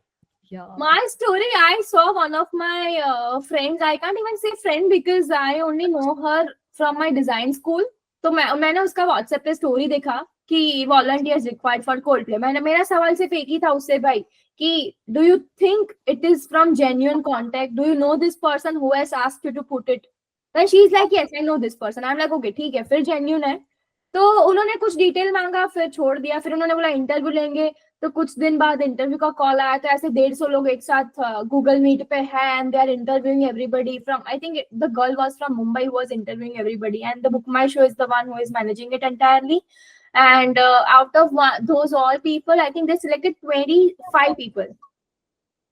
Yeah. My story, I saw one of my friends. I can't even say friend because I only know her from my design school. तो मैंने उसका WhatsApp पे story देखा कि volunteers required for Coldplay. मेरा सवाल सिर्फ एक ही था उससे, भाई, कि do you think it is from genuine contact? Do you know this person who has asked you to put it? then she is like yes I know this person. I'm like okay ठीक है, फिर genuine है. तो उन्होंने कुछ detail मांगा, फिर छोड़ दिया. फिर उन्होंने बोला इंटरव्यू लेंगे. तो कुछ दिन बाद इंटरव्यू का कॉल आया. तो ऐसे 150 लोग एक साथ गूगल मीट पे है and they are interviewing everybody from, I think the girl was from Mumbai, was interviewing everybody and the Book My Show is the one who is managing it entirely. And out of those all people, I think they selected 25 people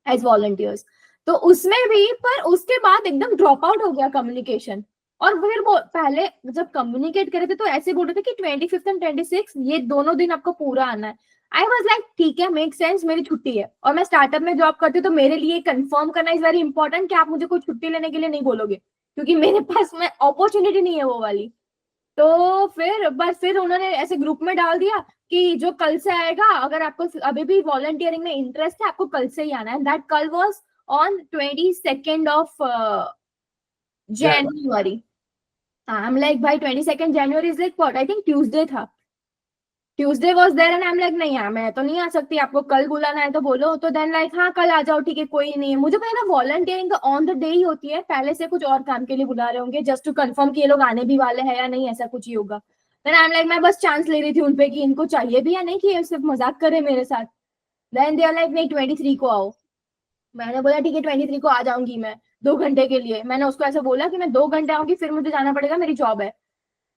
as volunteers. तो उसमें भी, पर उसके बाद एकदम drop out हो गया communication. और फिर वो पहले जब कम्युनिकेट करे थे तो ऐसे बोल रहे थे कि 25th and 26th ये दोनों दिन आपको पूरा आना है. आई वॉज लाइक ठीक है, मेक सेंस, मेरी छुट्टी है और मैं स्टार्टअप में जॉब करती हूँ, तो मेरे लिए कंफर्म करना इज वेरी इंपॉर्टेंट कि आप मुझे कोई छुट्टी लेने के लिए नहीं बोलोगे, क्योंकि मेरे पास में अपॉर्चुनिटी नहीं है वो वाली. तो फिर बस फिर उन्होंने ऐसे ग्रुप में डाल दिया कि जो कल से आएगा, अगर आपको अभी भी वॉलंटियरिंग में इंटरेस्ट है, आपको कल से ही आना है. दैट कल was on 22nd of January. I'm like भाई 22nd January is like what? I think Tuesday था. Tuesday was there and I'm like नहीं यार मैं तो नहीं आ सकती, आपको कल बुलाना है तो बोलो. तो देन लाइक हाँ कल आ जाओ, ठीक है कोई नहीं है. मुझे पता था वॉलंटियरिंग तो ऑन द डे ही होती है, पहले से कुछ और काम के लिए बुला रहे होंगे जस्ट टू कंफर्म कि ये लोग आने भी वाले हैं या नहीं, ऐसा कुछ ही होगा. देन आई एम लाइक मैं बस चांस ले रही थी उनपे कि इनको चाहिए भी या नहीं, कि ये सिर्फ मजाक करे मेरे साथ. देन दे आर लाइक नहीं 23 को आओ. मैंने बोला ठीक है 23 को आ जाऊंगी मैं 2 घंटे के लिए. मैंने उसको ऐसे बोला कि मैं 2 घंटे आऊंगी, फिर मुझे जाना पड़ेगा, मेरी जॉब है.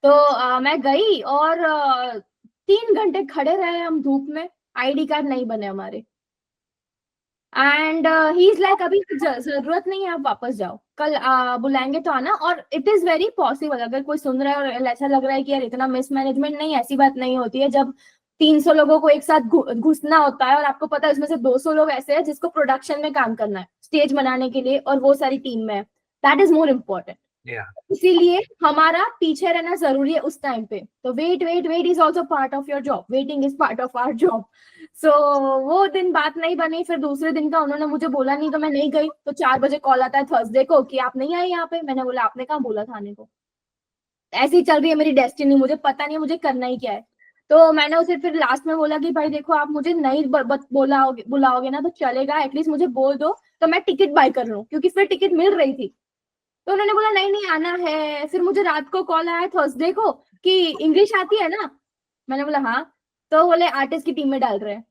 तो मैं गई और 3 घंटे खड़े रहे हम धूप में, आईडी कार्ड नहीं बने हमारे. एंड ही इज लाइक अभी जरूरत नहीं है, आप वापस जाओ, कल बुलाएंगे तो आना. और इट इज वेरी पॉसिबल, अगर कोई सुन रहा है और ऐसा लग रहा है कि यार इतना मिसमैनेजमेंट, नहीं, ऐसी बात नहीं होती है. जब 300 लोगों को एक साथ घुसना होता है और आपको पता है उसमें से 200 लोग ऐसे हैं जिसको प्रोडक्शन में काम करना है, स्टेज बनाने के लिए, और वो सारी टीम में है, दैट इज मोर इम्पोर्टेंट. इसीलिए हमारा पीछे रहना जरूरी है उस टाइम पे. तो wait is also part of your job, waiting is part of our job. So वो दिन बात नहीं बनी. फिर दूसरे दिन का उन्होंने मुझे बोला नहीं, तो मैं नहीं गई. तो 4 बजे कॉल आता है थर्सडे को कि आप नहीं आए यहाँ पे. मैंने बोला आपने कहाँ बोला था आने को. ऐसी ही चल रही है मेरी डेस्टिनी, मुझे पता नहीं है मुझे करना ही क्या है. तो मैंने उसे फिर लास्ट में बोला कि भाई देखो आप मुझे नहीं बुलाओगे ना तो चलेगा, एटलीस्ट मुझे बोल दो तो मैं टिकट बाय कर लूं, क्योंकि फिर टिकट मिल रही थी. तो उन्होंने बोला नहीं आना है. फिर मुझे रात को कॉल आया थर्सडे को कि इंग्लिश आती है ना. मैंने बोला हाँ. तो बोले आर्टिस्ट की टीम में डाल रहे हैं.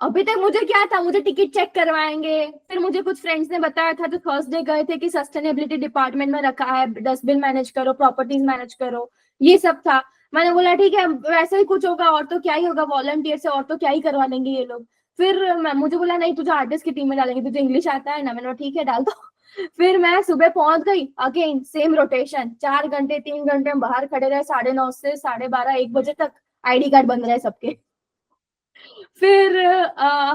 अभी तक मुझे क्या था, मुझे टिकट चेक करवाएंगे. फिर मुझे कुछ फ्रेंड्स ने बताया था जो थर्सडे गए थे कि सस्टेनेबिलिटी डिपार्टमेंट में रखा है, डस्टबिन मैनेज करो, प्रॉपर्टीज मैनेज करो, ये सब था. मैंने बोला ठीक है वैसे ही कुछ होगा, और तो क्या ही होगा, वॉलंटियर से और तो क्या ही करवा लेंगे ये लोग. फिर मुझे बोला नहीं तुझे आर्टिस्ट की टीम में डालेंगे, तुझे इंग्लिश आता है ना. मैंने बोला ठीक है डाल दो. फिर मैं सुबह पहुंच गई, अगेन सेम रोटेशन, 4 घंटे 3 घंटे हम बाहर खड़े रहे, 9:30 से 12:30 1 बजे तक आईडी कार्ड बन रहे सबके. फिर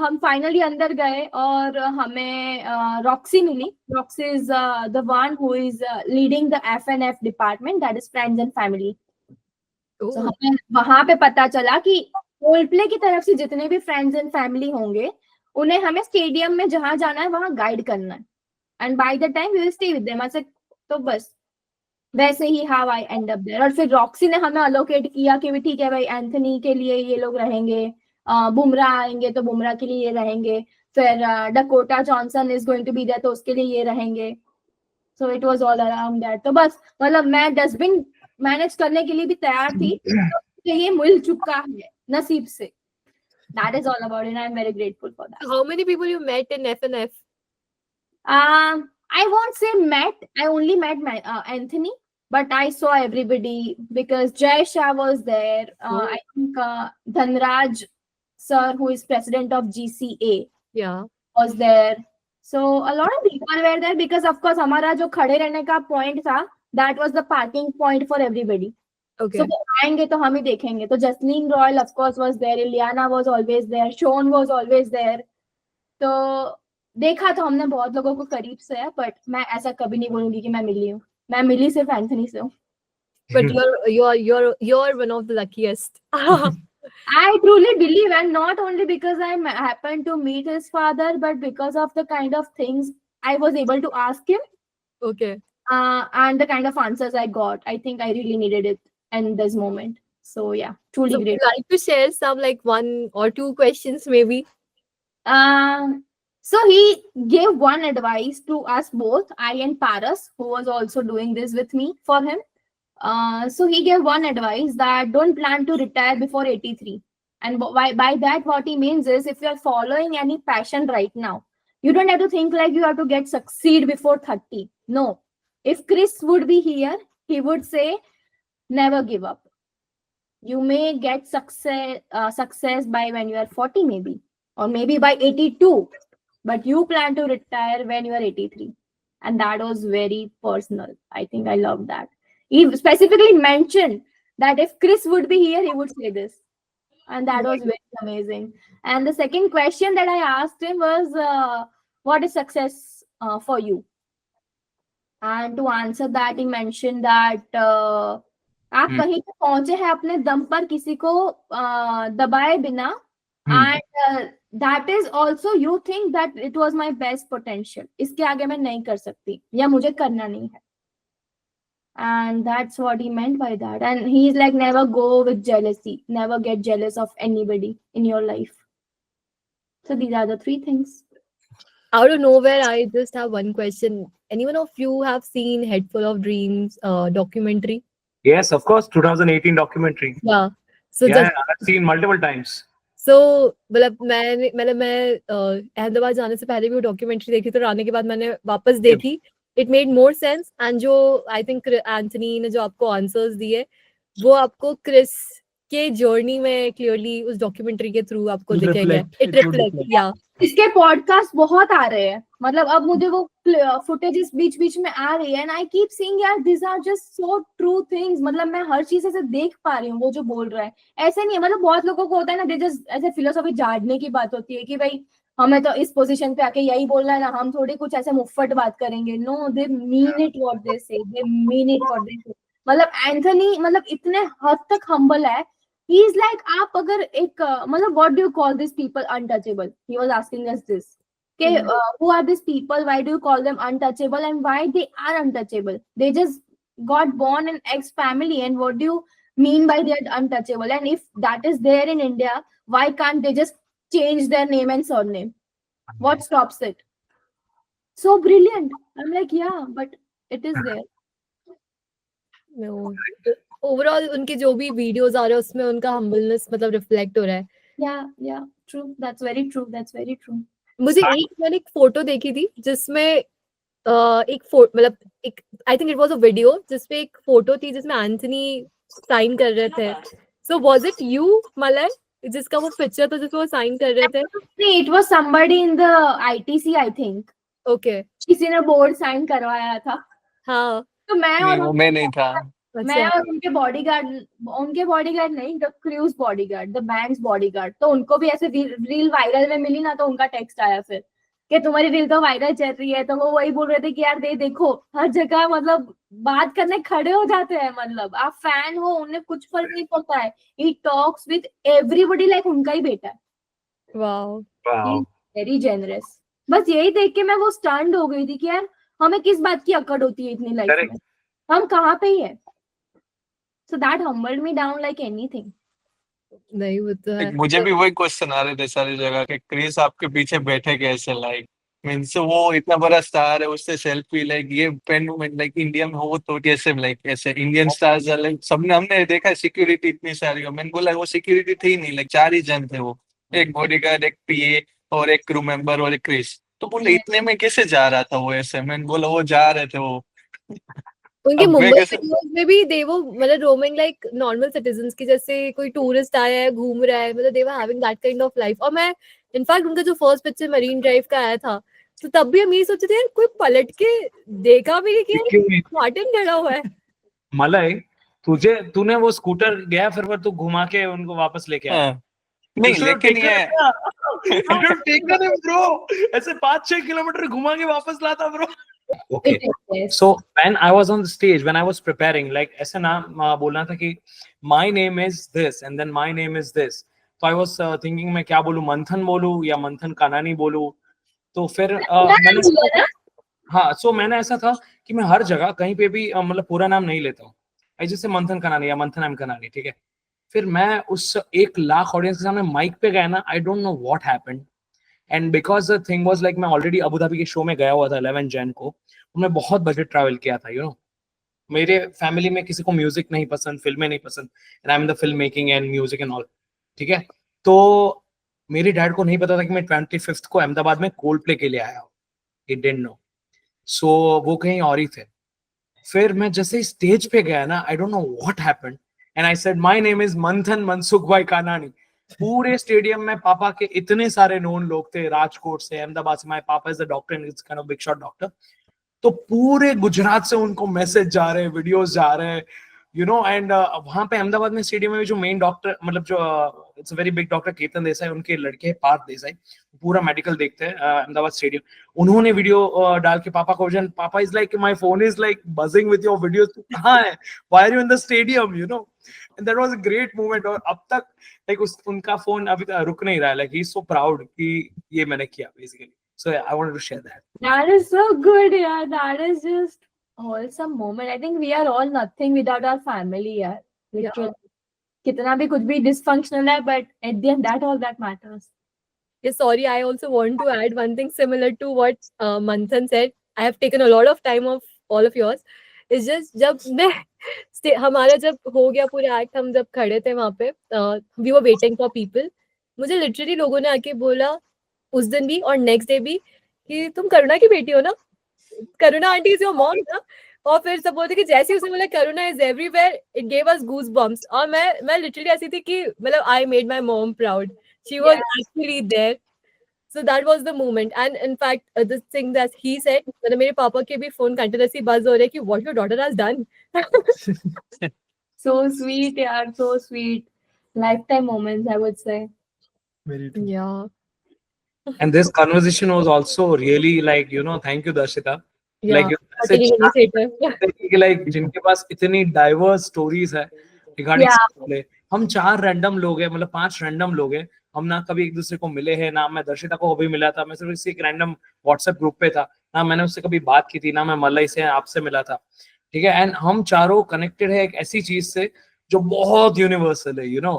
हम फाइनली अंदर गए और हमें रॉक्सी मिली. Roxy is the one who is leading the FNF department, that is friends and family. तो हमें वहां पे पता चला कि कोल्डप्ले की तरफ से जितने भी फ्रेंड्स एंड फैमिली होंगे उन्हें हमें स्टेडियम में जहां जाना है वहां गाइड करना है. And by the time we will stay with them. ऐसे तो बस वैसे ही how I end up there. और फिर रॉक्सी ने हमें अलोकेट किया कि ठीक है भाई एंथनी के लिए ये लोग रहेंगे, बुमराह आएंगे तो बुमराह के लिए ये रहेंगे, फिर Dakota Johnson is going to be there तो उसके लिए ये रहेंगे. So it was all around that. तो बस मतलब मैं डस्टबिन मैनेज करने के लिए भी तैयार थी. तो ये मिल चुका है नसीब से. That is all about it. I am very grateful for that. How many people you met in FNF? I won't say met. I only met Anthony, but I saw everybody because Jay Shah was there. I think Dhanraj sir, who is president of GCA, Yeah. was there. So a lot of people were there because of course हमारा जो खड़े रहने का point था, that was the parking point for everybody. Okay. So वो आएंगे तो हम ही देखेंगे. तो Jasleen royal of course was there, Ileana was always there, Sean was always there. तो देखा तो हमने बहुत लोगों को करीब से है, बट मैं ऐसा कभी नहीं बोलूंगी कि मैं मिली हूँ. मैं मिली सिर्फ एंथनी से हूँ. But you're one of the luckiest. I truly believe, and not only because I happened to meet his father, but because of the kind of things I was able to ask him. Okay. And the kind of answers I got. I think I really needed it in this moment. So yeah, truly So would great. you like to share some like 1 or 2 questions maybe? So he gave one advice to us both, I and Paras, who was also doing this with me for him. So he gave one advice that don't plan to retire before 83. And by that, what he means is, if you are following any passion right now, you don't have to think like you have to get succeed before 30. No. If Chris would be here, he would say, never give up. You may get success by when you are 40 maybe, or maybe by 82. But you plan to retire when you are 83. And that was very personal. I think I love that. He specifically mentioned that if Chris would be here, he would say this. And that was very amazing. And the second question that I asked him was, what is success for you? And to answer that, he mentioned that आप कहीं पे पहुंचे हैं अपने दम पर, किसी को दबाए बिना, and that is also you think that it was my best potential, इसके आगे मैं नहीं कर सकती या मुझे करना नहीं है. And that's what he meant by that. And he's like, never go with jealousy, never get jealous of anybody in your life. So these are the 3 things. Out of nowhere, I just have one question. Anyone of you have seen Head Full of Dreams documentary? Yes, of course, 2018 documentary. Yeah. So Yeah, just I've seen multiple times. so मतलब मैं अहमदाबाद जाने से पहले भी वो documentary देखी, तो आने के बाद मैंने वापस देखी. It made more sense. And जो आई थिंक एंथनी ने जो आपको आंसर्स दिए, वो आपको क्रिस के जर्नी में क्लियरली उस डॉक्यूमेंट्री के थ्रू आपको दिखेंगे. It reflect. या इसके पॉडकास्ट बहुत आ रहे हैं, मतलब अब मुझे वो फुटेजेस बीच बीच में आ रही है, एंड आई कीप सीइंग यार this are just so true things. मतलब मैं हर चीज ऐसे देख पा रही हूँ वो जो बोल रहा है. ऐसे नहीं है, मतलब बहुत लोगों को होता है ना, दे जस्ट ऐसे फिलोसॉफी झाड़ने की बात होती है कि भाई हमें तो इस पोजीशन पे आके यही बोलना है ना, हम थोड़ी कुछ ऐसे मुफ्फट बात करेंगे. No, they mean it what they say, they mean it what they say. मतलब एंथनी मतलब इतने हद तक हम्बल है. He is like, आप अगर एक मतलब what do you call these people untouchable? He was asking us this. Okay, who are these people? Why do you call them untouchable? And why they are untouchable? They just got born in X family, and what do you mean by they are untouchable? And if that is there in India, why can't they just change their name and surname? What stops it? So brilliant. I'm like, yeah, but it is there. no. Overall उनके जो भी videos आ रहे हैं उसमें उनका humbleness मतलब reflect हो रहा है. Yeah, true. That's very true. That's very true. मुझे मैंने एक फोटो देखी थी जिसमें मतलब एक आई think it was a video जिसपे एक फोटो थी जिसमें एंथनी साइन कर रहे थे. So was it you Malay जिसका वो पिक्चर था जिसमें वो साइन कर रहे थे? It was somebody in the ITC, I think. Okay. किसी ने बोर्ड साइन करवाया था. हाँ. तो मैं नहीं, और वो मैं नहीं था. मैं और उनके बॉडीगार्ड नहीं, the cruise bodyguard, the bands bodyguard, तो उनको भी ऐसे रील वायरल में मिली ना, तो उनका टेक्स्ट आया फिर कि तुम्हारी रील तो वायरल चल रही है. तो वो वही बोल रहे थे कि यार देखो हर जगह मतलब बात करने खड़े हो जाते हैं. मतलब आप फैन हो, उन्हें कुछ फर्क नहीं पड़ता है. He talks with everybody like उनका ही बेटा है. वाओ. Very generous. बस यही देख के मैं वो स्टन्ड हो गई थी कि यार हमें किस बात की अकड़ होती है इतनी लाइफ में, हम कहाँ पे ही है. So that humbled me down like anything. नहीं वो तो है. मुझे भी वही क्वेश्चन आ रहे थे सारी जगह के, क्रिस आपके पीछे बैठे कैसे, लाइक मीन्स वो इतना बड़ा स्टार है, उससे सेल्फी लाइक ये पेन लाइक इंडिया में हो तो कैसे, लाइक ऐसे इंडियन स्टार्स लाइक सबने हमने देखा सिक्योरिटी इतनी सारी हो. मैंने बोला वो सिक्योरिटी थी नहीं, लाइक 4 ही जन थे वो, एक बॉडीगार्ड, एक पीए और एक क्रू मेंबर और एक क्रिस. तो बोले इतने में कैसे जा रहा था वो ऐसे. मैंने बोला वो जा रहे थे वो उनके अब मैं मुंबई कैसे- वीडियोस में भी दे वो मतलब रोमिंग लाइक नॉर्मल सिटीजंस की, जैसे कोई टूरिस्ट आया है घूम रहा है, मतलब they were having that kind of life. और मैं इनफैक्ट उनका जो फर्स्ट पिक्चर मरीन ड्राइव का आया था तो तब भी हम ये सोचे थे यार कोई पलट के देखा भी नहीं कि यार मार्टिन खड़ा हुआ है. मलय तूने वो स्कूटर गया फिर तू घुमा के उनको वापस लेके आया. हाँ. नहीं लेकिन ये टेकन है ब्रो, ऐसे 5-6 किलोमीटर घुमा के वापस लाता bro. Okay. Yes. So when I was on the stage, when I was preparing, like ऐसा ना बोलना था कि my name is this and then my name is this. So I was thinking मैं क्या बोलूं, मंथन बोलूं या मंथन कानानी बोलूं. तो फिर मैंने ऐसा था कि मैं हर जगह कहीं पे भी मतलब पूरा नाम नहीं लेता हूँ. जैसे मंथन कानानी या मंथन एम कानानी, ठीक है. फिर मैं उस 1 लाख ऑडियंस के सामने माइक पे गया ना, I don't know what happened. And because the thing was like मैं ऑलरेडी अबू धाबी के शो में गया हुआ था 11 जैन को, मैं बहुत बजट ट्रैवल किया था, यू नो। मेरे फैमिली में किसी को म्यूजिक नहीं पसंद, फिल्में नहीं पसंद, and I am the film making and music and all, ठीक है। तो मेरे डैड को नहीं पता था कि मैं 25th को अहमदाबाद में कोल्ड प्ले के लिए आया हूँ, ही डिडंट नो। सो वो कहीं और ही थे। फिर मैं जैसे स्टेज पे गया ना, I don't know what happened, and I said my name is मंथन मनसुख भाई कानानी। पूरे स्टेडियम में पापा के इतने सारे नोन लोग थे, राजकोट से, अहमदाबाद से, माय पापा is a doctor and it's kind of big shot doctor. तो पूरे गुजरात से उनको मैसेज जा रहे हैं, वीडियोस जा रहे हैं, यू नो। एंड वहां पे अहमदाबाद में स्टेडियम में जो मेन डॉक्टर, मतलब जो it's a very big doctor, Ketan Desai, उनके लड़के हैं पार्थ देसाई, पूरा मेडिकल देखते हैं अहमदाबाद स्टेडियम। उन्होंने वीडियो डाल के पापा को, पापा is like my phone is like buzzing with your videos, तू कहां है, why are you in the stadium, you know. And that was a great moment. और अब तक लाइक उनका फोन अभी तक रुक नहीं रहा है, like he is so proud कि ये मैंने किया basically. So yeah, I wanted to share that. That is so good, yeah. That is just wholesome moment. I think we are all nothing without our family, yeah. Literally. कितना भी कुछ भी dysfunctional है, but at the end, that all that matters. Yes, sorry, I also want to add one thing similar to what Manthan said. I have taken a lot of time of all of yours. It's just जब मैं हमारा जब हो गया पूरा act, हम जब खड़े थे वहाँ पे, we were waiting for people. मुझे लिटरली लोगों ने आके बोला उस दिन भी और नेक्स्ट डे भी कि तुम करुणा की बेटी हो ना, Karuna aunty is your mom ना। और फिर सब बोलते कि जैसे उसने बोला Karuna is everywhere, it gave us goosebumps. और मैं लिटरली ऐसी थी कि मतलब I made my mom proud, she was actually there. So that was the moment. And in fact the thing that he said, मतलब मेरे पापा के भी फोन कंटिन्यूअसली बज हो रहे कि what your daughter has done. So sweet, yeah, so sweet. Lifetime moments, I would say. Very true. Yeah. And this conversation was also really like, you know, thank you Darshita. Yeah. Like, ऐसे initiative. कि like जिनके पास इतनी diverse stories है regarding play। हम 4 random लोग हैं, मतलब 5 random लोग हैं, हम ना कभी एक दूसरे को मिले हैं, ना मैं दर्शिता को कभी मिला था, मैं सिर्फ इसी एक रैंडम व्हाट्सएप ग्रुप पे था, ना मैंने उससे कभी बात की थी, ना मैं मलई से आपसे मिला था, ठीक है। एंड हम चारों कनेक्टेड है एक ऐसी चीज से जो बहुत यूनिवर्सल है, you know.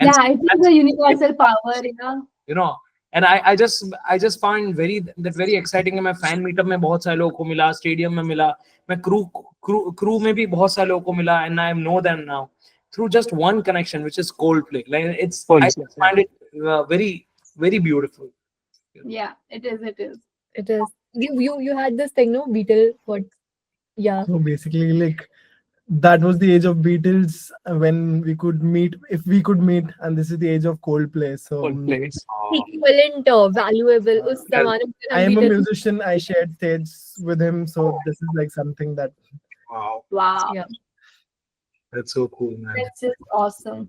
Yeah, it is a universal power, yeah. You know, and I just find that very exciting है। मैं फैन मीटअप में बहुत सारे लोगों को मिला, स्टेडियम में मिला, मैं क्रू में भी बहुत सारे लोगों को मिला, and I know them now through just one connection, which is Coldplay. Like I just find it very very beautiful. Yeah, it is. It is. You had this thing, no? Beatle, what? Yeah. So basically, like that was the age of Beatles when we could meet, if we could meet, and this is the age of Coldplay. So Coldplay. Equivalent, valuable. उस जमाने में I am a Beatles- musician. I shared stage with him, so this is like something that Wow, Wow. Yeah. that's so cool, man. That's just awesome.